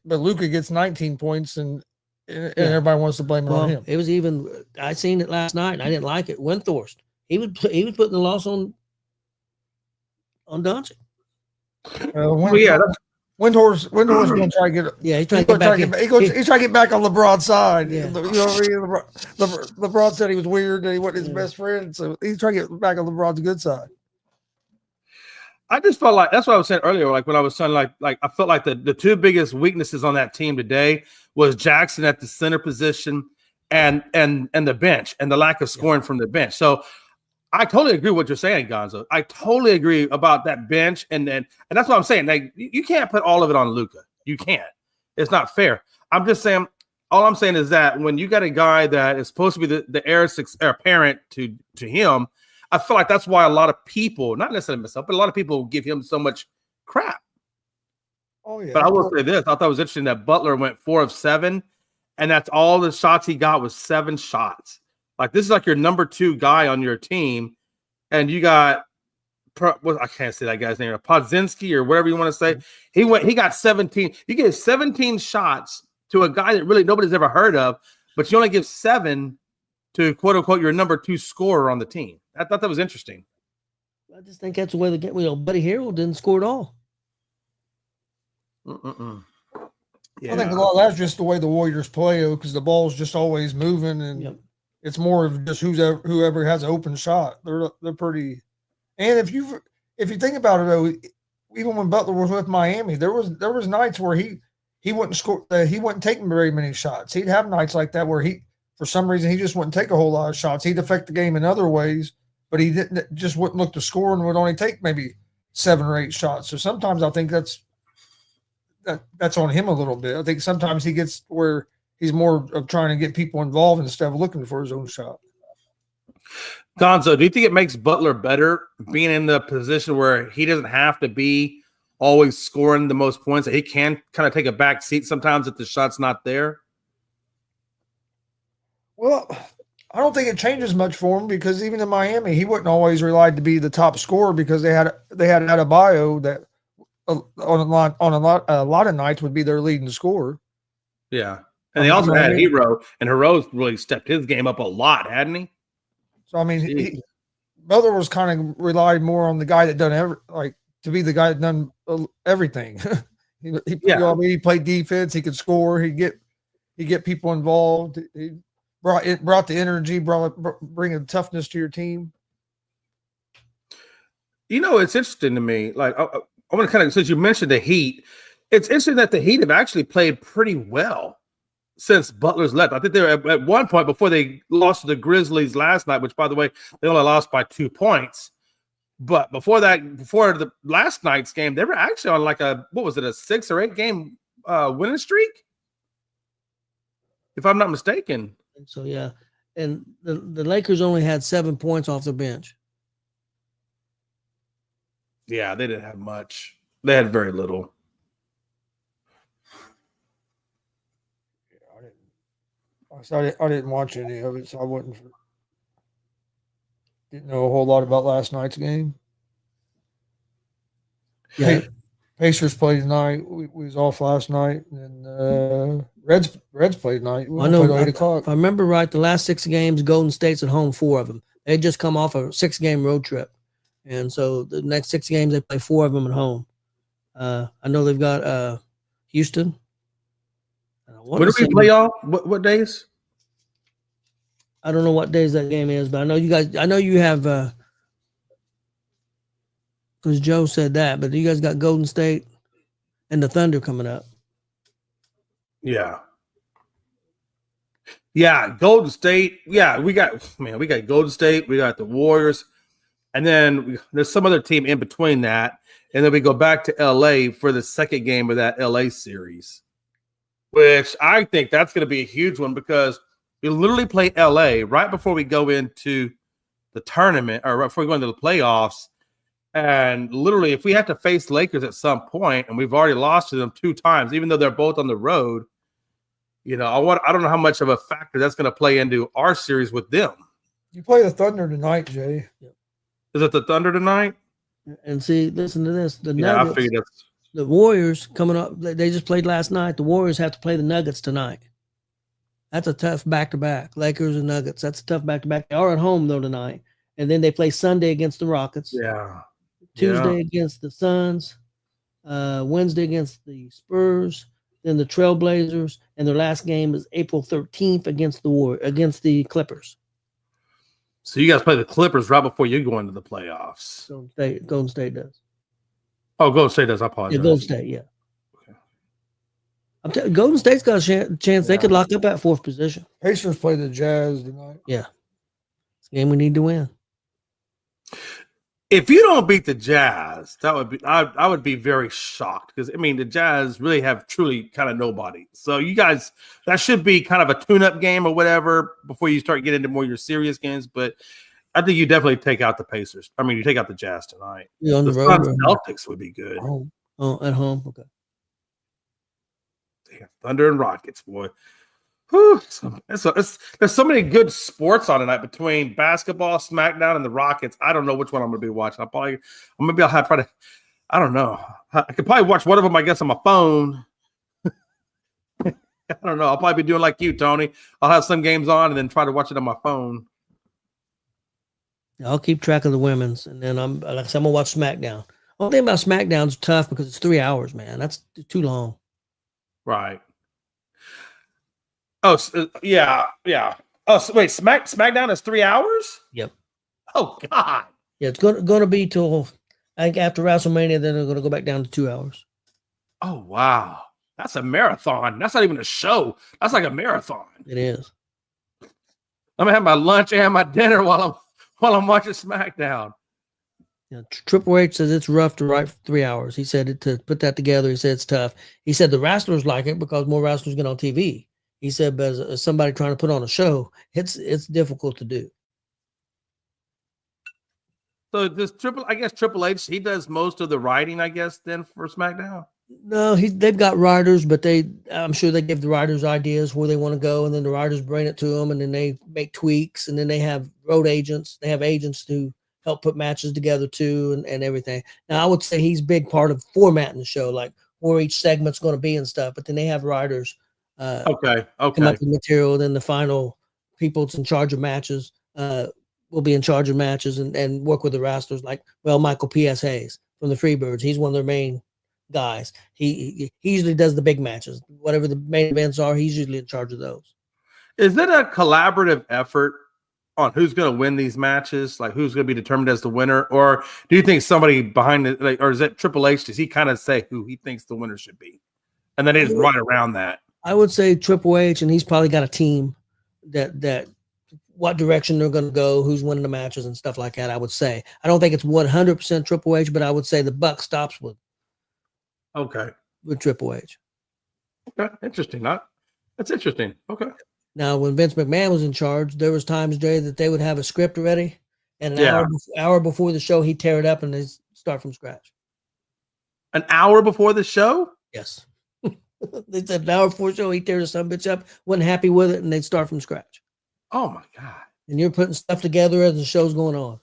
Luka gets 19 points and everybody wants to blame it on him. It was even I seen it last night and I didn't like it. Windhorst, he was putting the loss on Doncic. Windhorst going to try to get. Yeah, he's trying to get back. He's trying to get back on LeBron's side. Yeah. You know what I mean? LeBron said he was weird and he wasn't his best friend, so he's trying to get back on LeBron's good side. I just felt like that's what I was saying earlier. Like when I was saying, like I felt like the 2 biggest weaknesses on that team today was Jackson at the center position and the bench and the lack of scoring from the bench. So I totally agree with what you're saying, Gonzo. I totally agree about that bench, and that's what I'm saying. Like, you can't put all of it on Luka. You can't. It's not fair. I'm just saying. All I'm saying is that when you got a guy that is supposed to be the heir apparent to him, I feel like that's why a lot of people, not necessarily myself, but a lot of people give him so much crap. Oh yeah. But I will say this: I thought it was interesting that Butler went 4 of 7, and that's all the shots he got was 7 shots. Like, this is like your number 2 guy on your team, and you got I can't say that guy's name, Podzinski or whatever you want to say. He got 17. You gave 17 shots to a guy that really nobody's ever heard of, but you only give 7 to quote unquote your number 2 scorer on the team. I thought that was interesting. I just think that's the way the game. Buddy Hield didn't score at all. Yeah. I think a lot of that's just the way the Warriors play, because the ball's just always moving, and it's more of just whoever has an open shot. They're pretty. And if you think about it though, even when Butler was with Miami, there was nights where he wouldn't score. He wouldn't take very many shots. He'd have nights like that where for some reason he just wouldn't take a whole lot of shots. He'd affect the game in other ways, but he just wouldn't look to score and would only take maybe 7 or 8 shots. So sometimes I think that's on him a little bit. I think sometimes he gets where he's more of trying to get people involved instead of looking for his own shot. Gonzo, do you think it makes Butler better being in the position where he doesn't have to be always scoring the most points, that he can kind of take a back seat sometimes if the shot's not there? Well, I don't think it changes much for him, because even in Miami, he wouldn't always rely to be the top scorer, because they had Adebayo that on a lot of nights would be their leading scorer. Yeah, and they also had Hero, and Hero's really stepped his game up a lot, hadn't he? So I mean, Butler was kind of relied more on the guy that done to be the guy that done everything. He played defense. He could score. He'd get people involved. He brought the energy, bringing toughness to your team. You know, it's interesting to me. Like, I want to kind of, since you mentioned the Heat, it's interesting that the Heat have actually played pretty well since Butler's left. I think they were at one point before they lost to the Grizzlies last night, which, by the way, they only lost by 2 points. But before the last night's game, they were actually on like a 6 or 8 game winning streak, if I'm not mistaken. So yeah, and the Lakers only had 7 points off the bench. Yeah, they didn't have much. They had very little. I didn't watch any of it, so I didn't know a whole lot about last night's game. Yeah, Pacers played tonight. We was off last night, and Reds played tonight. I know. Played 8 o'clock. If I remember right, the last 6 games, Golden State's at home 4 of them. They just come off a 6-game road trip, and so the next 6 games they play 4 of them at home. I know they've got Houston. When do we play y'all? What days? I don't know what days that game is, but I know you guys. I know you have, because Joe said that. But you guys got Golden State and the Thunder coming up. Yeah, Golden State. Yeah, we got Golden State. We got the Warriors, and then there's some other team in between that, and then we go back to LA for the second game of that LA series, which I think that's going to be a huge one, because we literally play LA right before we go into the tournament, or right before we go into the playoffs. And literally, if we have to face Lakers at some point, and we've already lost to them 2 times, even though they're both on the road, I don't know how much of a factor that's going to play into our series with them. You play the Thunder tonight, Jay. Is it the Thunder tonight? And see, listen to this. The Nuggets, I figured that's... The Warriors coming up. They just played last night. The Warriors have to play the Nuggets tonight. That's a tough back-to-back. Lakers and Nuggets. That's a tough back-to-back. They are at home, though, tonight. And then they play Sunday against the Rockets. Yeah. Tuesday against the Suns. Wednesday against the Spurs. Then the Trailblazers. And their last game is April 13th against the Clippers. So you guys play the Clippers right before you go into the playoffs. Golden State does. Oh, Golden State does. I apologize. Yeah, Golden State, yeah. I'm telling you, Golden State's got a chance. They could lock up at 4th position. Pacers play the Jazz tonight. Yeah. It's a game we need to win. If you don't beat the Jazz, that would be I would be very shocked because I mean the Jazz really have truly kind of nobody. So you guys, that should be kind of a tune-up game or whatever before you start getting into more your serious games. But I think you definitely take out the Pacers. I mean, you take out the Jazz tonight. Yeah, on The the road. Suns Celtics would be good. At home. Okay. Yeah, Thunder and Rockets, boy. Whew. There's so many good sports on tonight between basketball, SmackDown, and the Rockets. I don't know which one I'm going to be watching. Maybe I'll have to try to. I don't know. I could probably watch one of them, I guess, on my phone. I don't know. I'll probably be doing like you, Tony. I'll have some games on and then try to watch it on my phone. I'll keep track of the women's, and then I'm gonna watch SmackDown. Only thing about SmackDown's tough because it's 3 hours, man. That's too long. Right. Oh, yeah. Oh, so wait, SmackDown is 3 hours? Yep. Oh, God. Yeah, it's gonna be till I think after WrestleMania, then they're gonna go back down to 2 hours. Oh, wow. That's a marathon. That's not even a show. That's like a marathon. It is. I'm gonna have my lunch and my dinner while I'm watching SmackDown. Yeah, Triple H says it's rough to write for 3 hours. He said to put that together. He said it's tough. He said the wrestlers like it because more wrestlers get on TV. He said, but as somebody trying to put on a show, it's difficult to do. So I guess Triple H, he does most of the writing, I guess, then for SmackDown. No, they've got writers, but I'm sure they give the writers ideas where they want to go, and then the writers bring it to them, and then they make tweaks, and then they have road agents. They have agents who help put matches together too, and everything. Now, I would say he's a big part of formatting the show, like where each segment's going to be and stuff. But then they have writers. Okay. Come up with material. Then the final people that's in charge of matches will be in charge of matches and work with the wrestlers. Like, Michael P.S. Hayes from the Freebirds. He's one of their main guys. He usually does the big matches. Whatever the main events are, he's usually in charge of those. Is it a collaborative effort on who's going to win these matches? Like who's going to be determined as the winner? Or do you think somebody behind it, or is it Triple H? Does he kind of say who he thinks the winner should be? And then they just run around that. I would say Triple H, and he's probably got a team that what direction they're going to go, who's winning the matches and stuff like that. I would say. I don't think it's 100% Triple H, but I would say the buck stops with Triple H. Okay, interesting. That's interesting. Okay. Now, when Vince McMahon was in charge, there was times, Jay, that they would have a script ready, and an hour before the show, he'd tear it up and they start from scratch. An hour before the show? Yes. They said an hour before the show, he'd tear the son of a bitch up, wasn't happy with it, and they'd start from scratch. Oh, my God. And you're putting stuff together as the show's going on.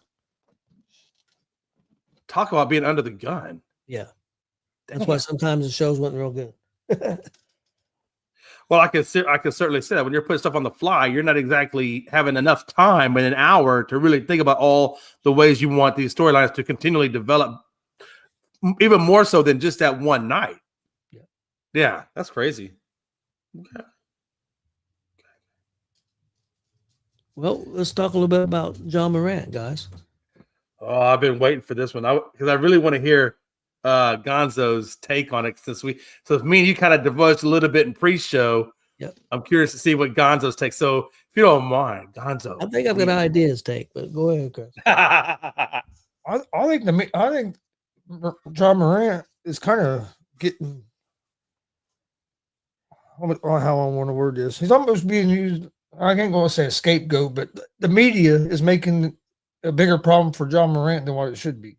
Talk about being under the gun. Yeah. That's why sometimes the shows wasn't real good. Well, I can certainly say that when you're putting stuff on the fly, you're not exactly having enough time in an hour to really think about all the ways you want these storylines to continually develop, even more so than just that one night. Yeah, that's crazy. Okay. Well, let's talk a little bit about John Morant, guys. Oh, I've been waiting for this one because I really want to hear Gonzo's take on it since me and you kind of divulged a little bit in pre-show. Yep. I'm curious to see what Gonzo's take. So if you don't mind, Gonzo. I think I've got ideas take, but go ahead, Chris. I think John Morant is kind of getting, how I want to word this. He's almost being used. I can't go and say a scapegoat, but the media is making a bigger problem for John Morant than what it should be.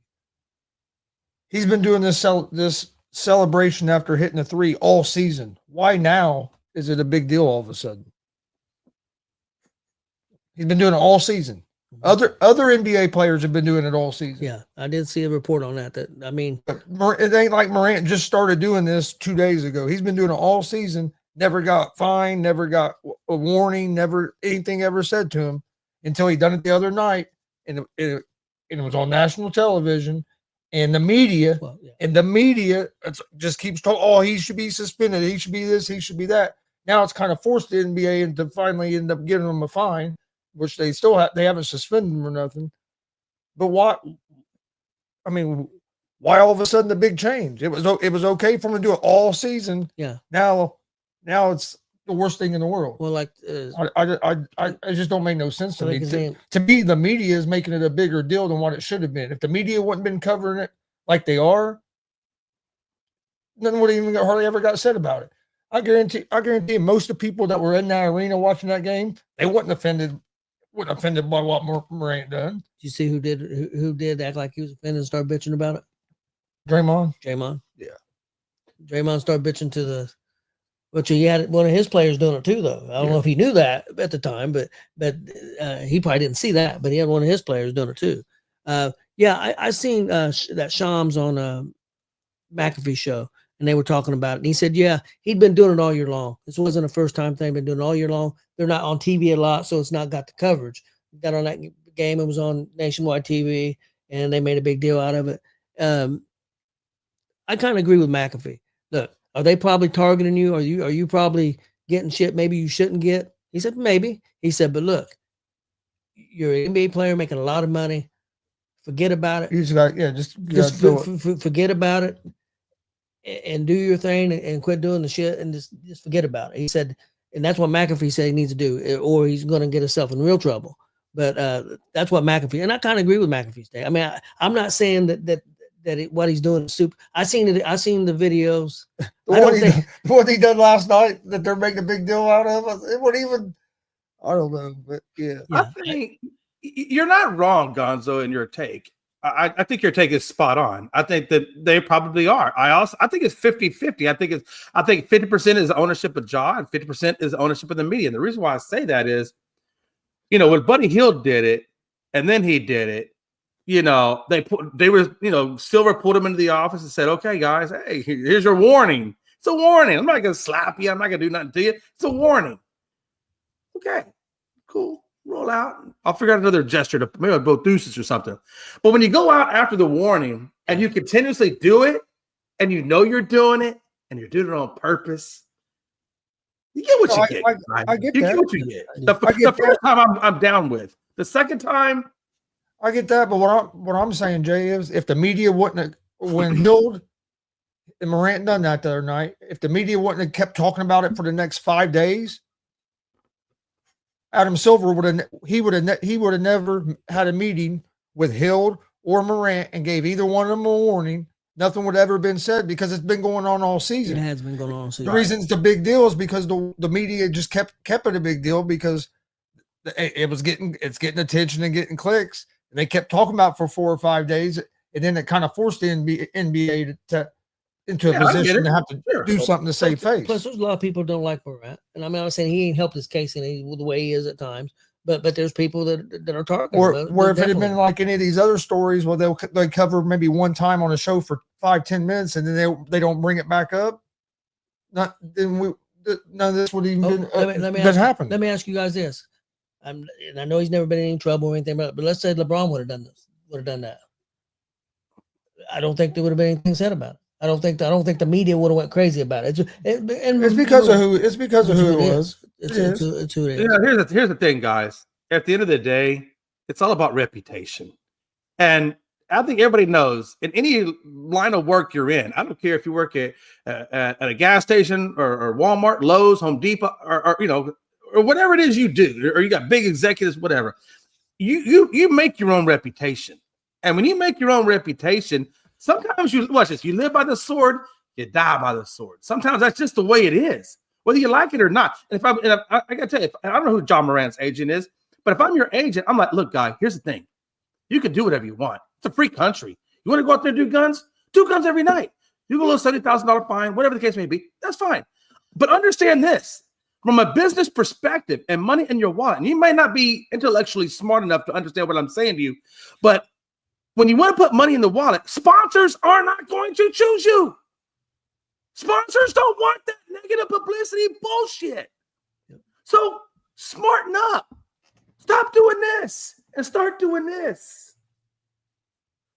He's been doing this celebration after hitting a three all season. Why now is it a big deal all of a sudden? He's been doing it all season. Other NBA players have been doing it all season. Yeah, I did see a report on that. It ain't like Morant just started doing this 2 days ago. He's been doing it all season. Never got fined. Never got a warning. Never anything ever said to him until he done it the other night, and it was on national television. And the media, just keeps talking, oh, he should be suspended. He should be this. He should be that. Now it's kind of forced the NBA into finally end up giving him a fine, which they haven't suspended him or nothing. But why all of a sudden the big change? It was okay for him to do it all season. Yeah. Now the worst thing in the world. Well, like I just don't make no sense to me. Saying, to me, the media is making it a bigger deal than what it should have been. If the media wouldn't been covering it like they are, nothing would even hardly ever got said about it. I guarantee most of the people that were in that arena watching that game, they wasn't offended by what Morant done. Did you see who did act like he was offended and start bitching about it? Draymond. Yeah. Draymond started bitching to the, which he had one of his players doing it too, though. I don't know if he knew that at the time, but he probably didn't see that, but he had one of his players doing it too. I seen that Shams on McAfee show, and they were talking about it. And he said, yeah, he'd been doing it all year long. This wasn't a first time thing. Been doing it all year long. They're not on TV a lot, so it's not got the coverage. Got on that game. It was on nationwide TV, and they made a big deal out of it. I kind of agree with McAfee. Look, are they probably targeting you? Are you probably getting shit maybe you shouldn't get? He said, maybe. He said, but look, you're an NBA player making a lot of money. Forget about it. You just got, just forget about it and do your thing and quit doing the shit and just forget about it. He said, and that's what McAfee said he needs to do, or he's going to get himself in real trouble. But that's what McAfee, and I kind of agree with McAfee's day. I mean, I'm not saying that what he's doing is super. I seen the videos. What he done last night that they're making a big deal out of. It wasn't even. I don't know, but yeah. I think you're not wrong, Gonzo, in your take. I think your take is spot on. I think that they probably are. I think it's 50-50. I think 50% is ownership of Ja and 50% is ownership of the media. And the reason why I say that is, when Buddy Hield did it, and then he did it, Silver pulled him into the office and said, okay, guys, hey, here's your warning. It's a warning. I'm not going to slap you. I'm not going to do nothing to you. It's a warning. Okay, cool. Roll out. I'll figure out another gesture to maybe both deuces or something. But when you go out after the warning and you continuously do it and you're doing it and you're doing it on purpose, you get what you get. I get you that. Get what you get. The first time I'm down with. The second time, I get that. But what I'm saying, Jay, is if the media wouldn't have, when Hield and Morant done that the other night, if the media wouldn't have kept talking about it for the next 5 days, Adam Silver would have never had a meeting with Hield or Morant and gave either one of them a warning. Nothing would have ever been said because it's been going on all season. It has been going on all season. The reason it's a big deal is because the media just kept it a big deal because it's getting attention and getting clicks, and they kept talking about it for 4 or 5 days, and then it kind of forced the NBA into a position to have to do something to save face. Plus, there's a lot of people who don't like Morant, and I'm not saying he ain't helped his case in the way he is at times, but there's people that are targeting. Where if it had been like any of these other stories, well, they cover maybe one time on a show for 5-10 minutes, and then they don't bring it back up. None of this would even been happening. Let me ask you guys this. And I know he's never been in any trouble or anything, but let's say LeBron would have done that. I don't think there would have been anything said about it. I don't think the media would have went crazy about it. It's because of who it was. It's who it is. Here's the thing, guys. At the end of the day, it's all about reputation. And I think everybody knows in any line of work you're in, I don't care if you work at a gas station or Walmart, Lowe's, Home Depot, or whatever it is you do, or you got big executives, whatever. You make your own reputation. And when you make your own reputation, sometimes you live by the sword, you die by the sword. Sometimes that's just the way it is, whether you like it or not. And I gotta tell you, I don't know who John Morant's agent is, but if I'm your agent, I'm like, look, guy, here's the thing. You can do whatever you want. It's a free country. You want to go out there and do guns? Do guns every night. You go a little $70,000 fine, whatever the case may be. That's fine. But understand this. From a business perspective and money in your wallet, and you may not be intellectually smart enough to understand what I'm saying to you, but when you want to put money in the wallet, sponsors are not going to choose you. Sponsors don't want that negative publicity bullshit. So smarten up. Stop doing this and start doing this.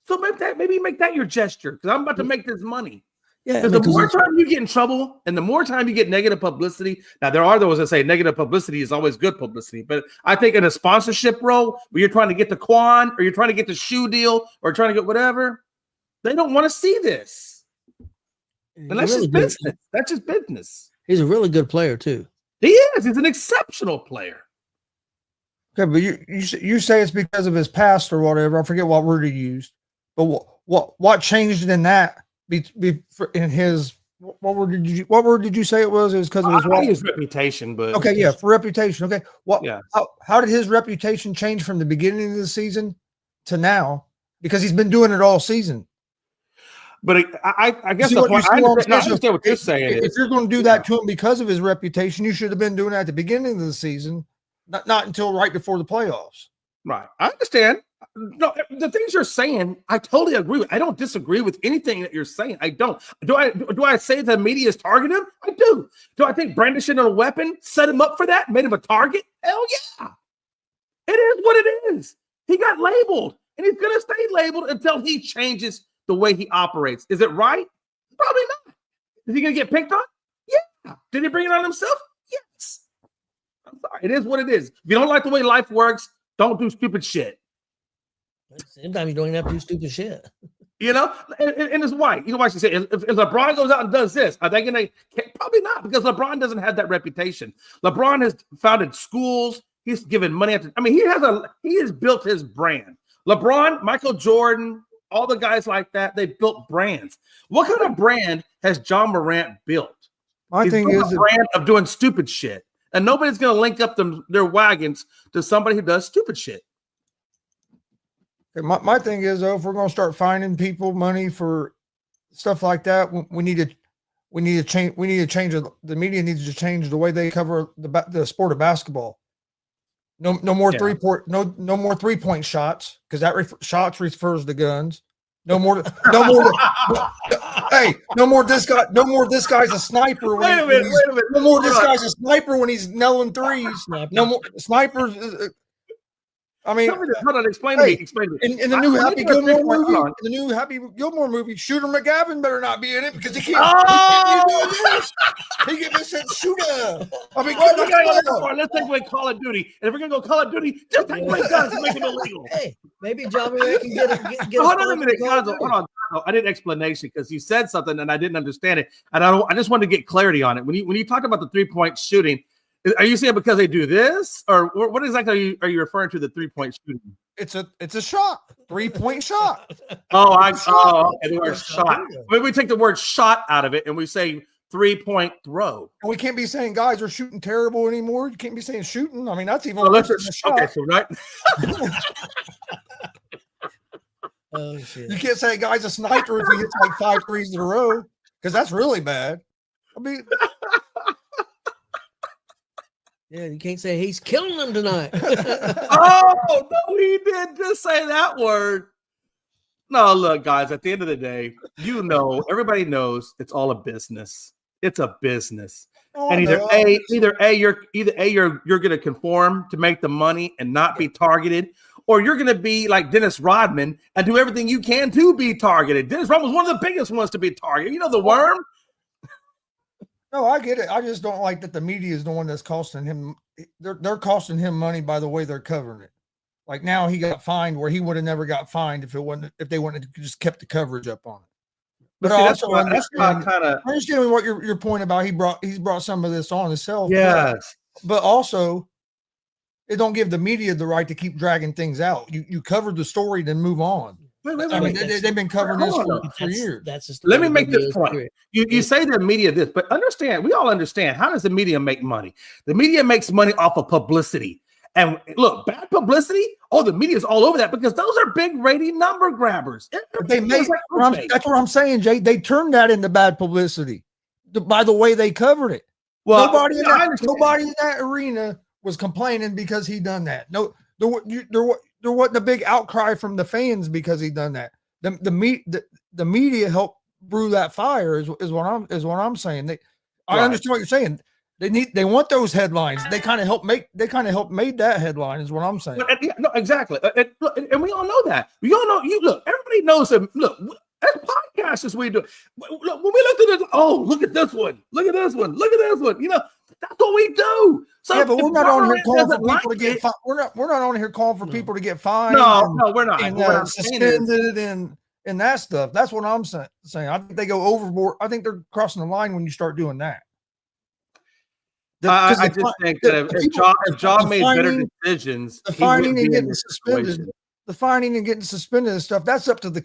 So maybe make that your gesture, because I'm about to make this money. Yeah, because the more time you get in trouble and the more time you get negative publicity. Now, there are those that say negative publicity is always good publicity. But I think in a sponsorship role where you're trying to get the Quan or you're trying to get the shoe deal or trying to get whatever, they don't want to see this. And that's just business. That's just business. He's a really good player, too. He is. He's an exceptional player. Okay, but you say it's because of his past or whatever. I forget what word he used. But what changed in that? In his what word did you say it was? It was because of his reputation, but okay, yeah, for reputation. Okay, Yeah. How did his reputation change from the beginning of the season to now? Because he's been doing it all season. But I guess the point, I understand what you're saying. If you're going to do that to him because of his reputation, you should have been doing that at the beginning of the season, not until right before the playoffs. Right. I understand. No, the things you're saying, I totally agree with. I don't disagree with anything that you're saying. I don't. Do I say the media is targeting him? I do. Do I think brandishing a weapon set him up for that, made him a target? Hell yeah. It is what it is. He got labeled, and he's going to stay labeled until he changes the way he operates. Is it right? Probably not. Is he going to get picked on? Yeah. Did he bring it on himself? Yes. I'm sorry. It is what it is. If you don't like the way life works, don't do stupid shit. Sometimes you don't even have to do stupid shit. You know, and it's why. You know why she said if LeBron goes out and does this, are they going to? Probably not, because LeBron doesn't have that reputation. LeBron has founded schools. He's given money. He has built his brand. LeBron, Michael Jordan, all the guys like that, they built brands. What kind of brand has John Morant built? He's built a brand of doing stupid shit, and nobody's going to link up their wagons to somebody who does stupid shit. My thing is, though, if we're going to start finding people money for stuff like that, we need to change. We need to change the media needs to change the way they cover the sport of basketball. No more 3-point, no more 3-point shots, because shots refers to guns. No more. Hey, no more. This guy's a sniper. Wait a minute. No more. This guy's a sniper when he's nailing threes. No more snipers. I mean, hold on, explain to me. In the new Happy Gilmore movie, Shooter McGavin better not be in it because he can't. Oh! He can just say shooter. I mean, let's take away Call of Duty, and if we're gonna go Call of Duty, just take away guns and make it illegal. Hey, maybe John Morant can get hold on a minute, Gonzo. Hold on. I did explanation because you said something and I didn't understand it, and I just wanted to get clarity on it. When you talked about the 3-point shooting. Are you saying because they do this, or what exactly are you referring to the 3-point shooting? It's a shot, 3-point shot. Okay, the word shot. Maybe we take the word shot out of it and we say 3-point throw. And we can't be saying guys are shooting terrible anymore. You can't be saying shooting. I mean, that's even worse than a shot. Okay, so right. Oh shit! You can't say guys a sniper if he hits like 5 threes in a row, because that's really bad. I mean. Yeah, you can't say he's killing them tonight. Oh, no, he didn't just say that word. No, look, guys, at the end of the day, everybody knows it's all a business. It's a business. And either you're going to conform to make the money and not be targeted, or you're going to be like Dennis Rodman and do everything you can to be targeted. Dennis Rodman was one of the biggest ones to be targeted. You know, the worm. No, I get it. I just don't like that the media is the one that's costing him. They're costing him money by the way they're covering it. Like now he got fined where he would have never got fined if they wouldn't have just kept the coverage up on it. But I understand what your point about he's brought some of this on himself. Yes. But also it don't give the media the right to keep dragging things out. You covered the story, then move on. Wait, they've been covering this for years. Let me make this point. You say the media this, but we all understand. How does the media make money? The media makes money off of publicity. And look, bad publicity, the media is all over that because those are big rating number grabbers. That's what I'm saying, Jay. They turned that into bad publicity by the way they covered it. Well, nobody in that arena was complaining because he done that. No, there wasn't a big outcry from the fans because he done that. The media helped brew that fire is what I'm saying. I understand what you're saying. They want those headlines. They kind of help made that headline is what I'm saying. No, exactly. And we all know that. We all know everybody knows that. Look, as podcasters, we do. Look, when we look at this, look at this one. Look at this one. Look at this one. That's what we do. So yeah, but we're not on here calling for people to get fined. We're not on here calling for people to get fined. No, we're not. And suspended and that stuff. That's what I'm saying. I think they go overboard. I think they're crossing the line when you start doing that. I just think that if Ja made better decisions, the he wouldn't finding be and in getting this suspended, situation. the finding and getting suspended and stuff, that's up to the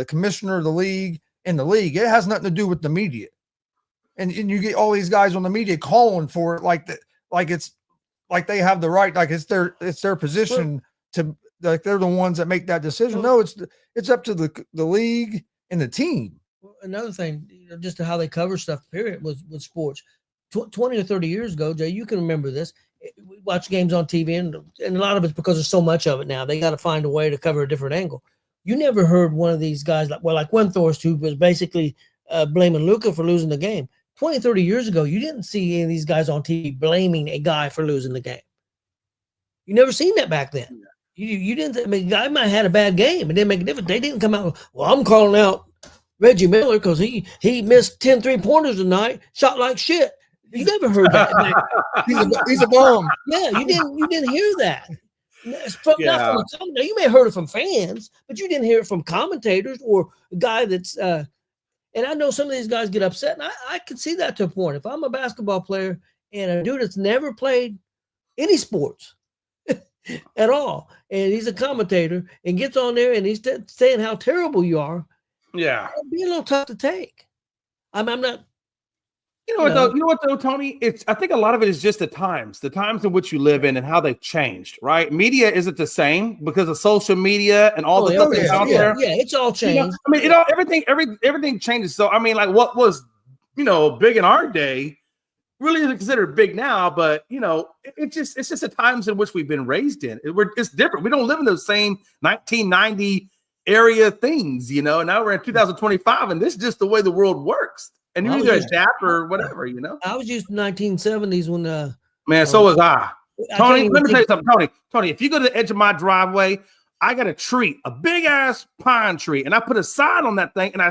commissioner of the league and the league. It has nothing to do with the media. And you get all these guys on the media calling for it like it's like they have the right, like it's their position to, like they're the ones that make that decision. No, it's up to the league and the team. Another thing, just to how they cover stuff, period, was with sports. 20 or 30 years ago, Jay, you can remember this. We watch games on TV, and a lot of it's because there's so much of it now. They got to find a way to cover a different angle. You never heard one of these guys, like Windthorst, who was basically blaming Luka for losing the game. 20, 30 years ago, you didn't see any of these guys on TV blaming a guy for losing the game. You never seen that back then. You didn't. I mean, a guy might have had a bad game. It didn't make a difference. They didn't come out, well, I'm calling out Reggie Miller because he missed 10 3-pointers tonight, shot like shit. You never heard that. He's a bum. Yeah, you didn't hear that. Not from a commentator. You may have heard it from fans, but you didn't hear it from commentators or a guy that's and I know some of these guys get upset, and I can see that to a point. If I'm a basketball player and a dude that's never played any sports at all, and he's a commentator and gets on there and he's saying how terrible you are, it'd be a little tough to take. I'm not. You know what though, Tony? I think a lot of it is just the times in which you live in and how they've changed, right? Media isn't the same because of social media and all the stuff that's out there. Yeah, it's all changed. I mean, everything changes. So I mean, like what was, big in our day really isn't considered big now, but it's just the times in which we've been raised in. It's different. We don't live in those same 1990 area things, and now we're in 2025 and this is just the way the world works. And you either adapt or whatever, I was used to 1970s when man, so was I. Tony, let me tell you something, Tony, if you go to the edge of my driveway, I got a tree, a big ass pine tree, and I put a sign on that thing, and I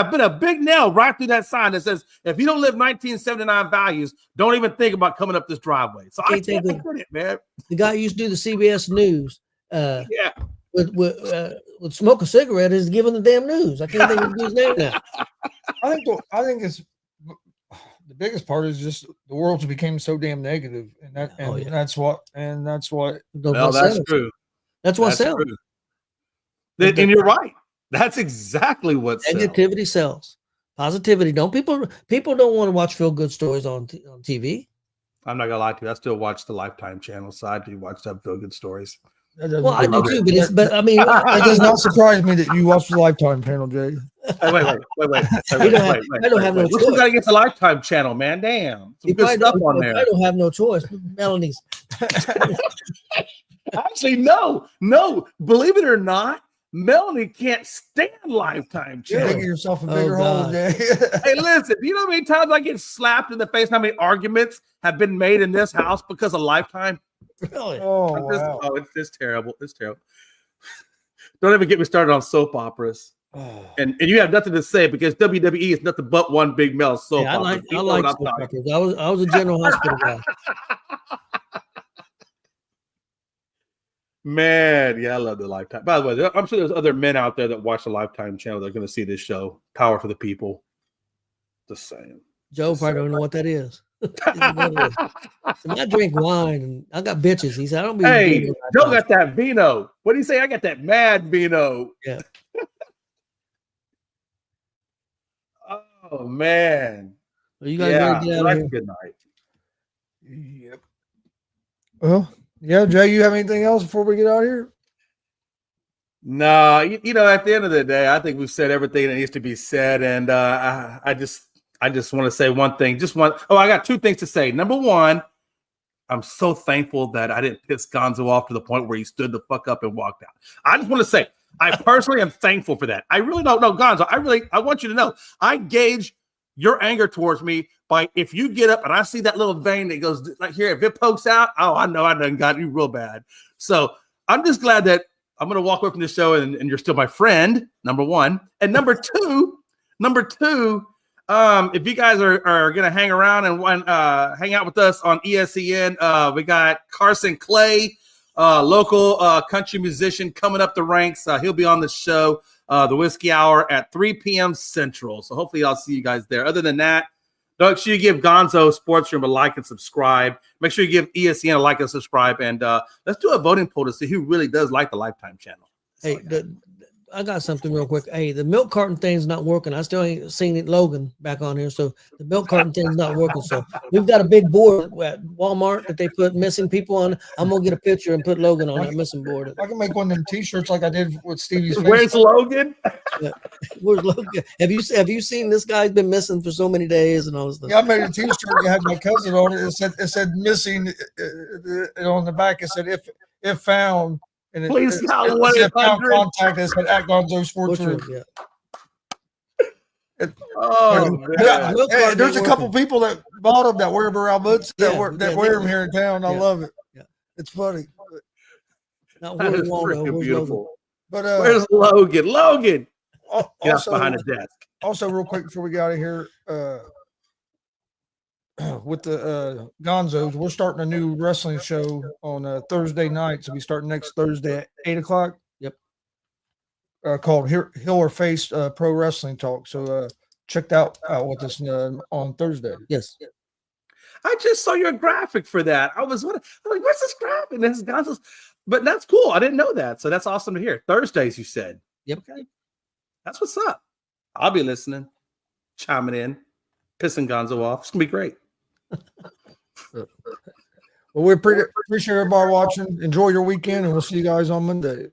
put a big nail right through that sign that says, if you don't live 1979 values, don't even think about coming up this driveway. So I can't think it, man. The guy who used to do the CBS News. Would smoke a cigarette is giving the damn news. I can't think of his name now. I think it's the biggest part is just the world became so damn negative, and that's what. Well, that's true. That's what sells. And you're right. That's exactly what negativity sells. Positivity. People don't want to watch feel good stories on TV. I'm not gonna lie to you. I still watch the Lifetime channel, so I do watch some feel good stories. Well, I do too, but I mean, it does not surprise me that you watch the Lifetime channel, Jay. Wait. I don't have no choice. What you got against the Lifetime channel, man? Damn, some good stuff on there. I don't have no choice. Melanie's. Actually, no. Believe it or not, Melanie can't stand Lifetime channel. You're digging yourself a bigger hole, Jay. Hey, listen, you know how many times I get slapped in the face? How many arguments have been made in this house because of Lifetime? Really? Oh, it's terrible. It's terrible. Don't even get me started on soap operas. Oh. And you have nothing to say because WWE is nothing but one big male soap opera. I like soap operas. I was a General Hospital guy. Man, yeah, I love the Lifetime. By the way, I'm sure there's other men out there that watch the Lifetime channel that are going to see this show. Power for the people. Just saying. Joe probably don't know what that is. So I drink wine and I got bitches. He said, I don't be. Hey, Joe got that vino. What do you say? I got that mad vino. Yeah. Oh man. Well, you guys better get out of here. Good night. Yep. Well, yeah, Jay, you have anything else before we get out of here? No, at the end of the day, I think we've said everything that needs to be said, and I just want to say one thing. I got two things to say. Number one, I'm so thankful that I didn't piss Gonzo off to the point where he stood the fuck up and walked out. I just want to say, I personally am thankful for that. I really don't know, Gonzo. I want you to know, I gauge your anger towards me by if you get up and I see that little vein that goes like here, if it pokes out, oh, I know I done got you real bad. So I'm just glad that I'm going to walk away from the show and you're still my friend, number one. And number two, if you guys are going to hang around and hang out with us on ESEN, we got Carson Clay, local country musician coming up the ranks. He'll be on the show, the Whiskey Hour at 3 p.m. Central. So hopefully I'll see you guys there. Other than that, Make sure you give Gonzo Sports Room a like and subscribe. Make sure you give ESPN a like and subscribe. And let's do a voting poll to see who really does like the Lifetime channel. Hey, I got something real quick. Hey, the milk carton thing's not working. I still ain't seen it, Logan, back on here. So the milk carton thing's not working. So we've got a big board at Walmart that they put missing people on. I'm gonna get a picture and put Logan on that missing board. I can make one of them T-shirts like I did with Stevie's face. Where's Logan? Yeah. Where's Logan? Have you seen this guy's been missing for so many days and all this stuff? Yeah, I made a T-shirt that had my cousin on it. It said missing, and on the back it said if found. And Please call it found contact. It said at Gonzo Sports Room. Yeah. Hey, there's a couple people that bought them that wear them around Boots that wear them here in town. I love it. Yeah. It's funny. Not That is Waldo. freaking Where's beautiful. But where's Logan? Logan. Get also, behind the desk. Also, real quick before we get out of here, with the Gonzos, we're starting a new wrestling show on Thursday night. So we start next Thursday at 8:00. Yep. Called Hill or Face Pro Wrestling Talk. So check that out with us on Thursday. Yes. I just saw your graphic for that. I was like, where's this graphic? And this Gonzo's, but that's cool. I didn't know that. So that's awesome to hear. Thursdays, you said. Yep. Okay. That's what's up. I'll be listening, chiming in, pissing Gonzo off. It's gonna be great. Well, we appreciate everybody watching. Enjoy your weekend, and we'll see you guys on Monday.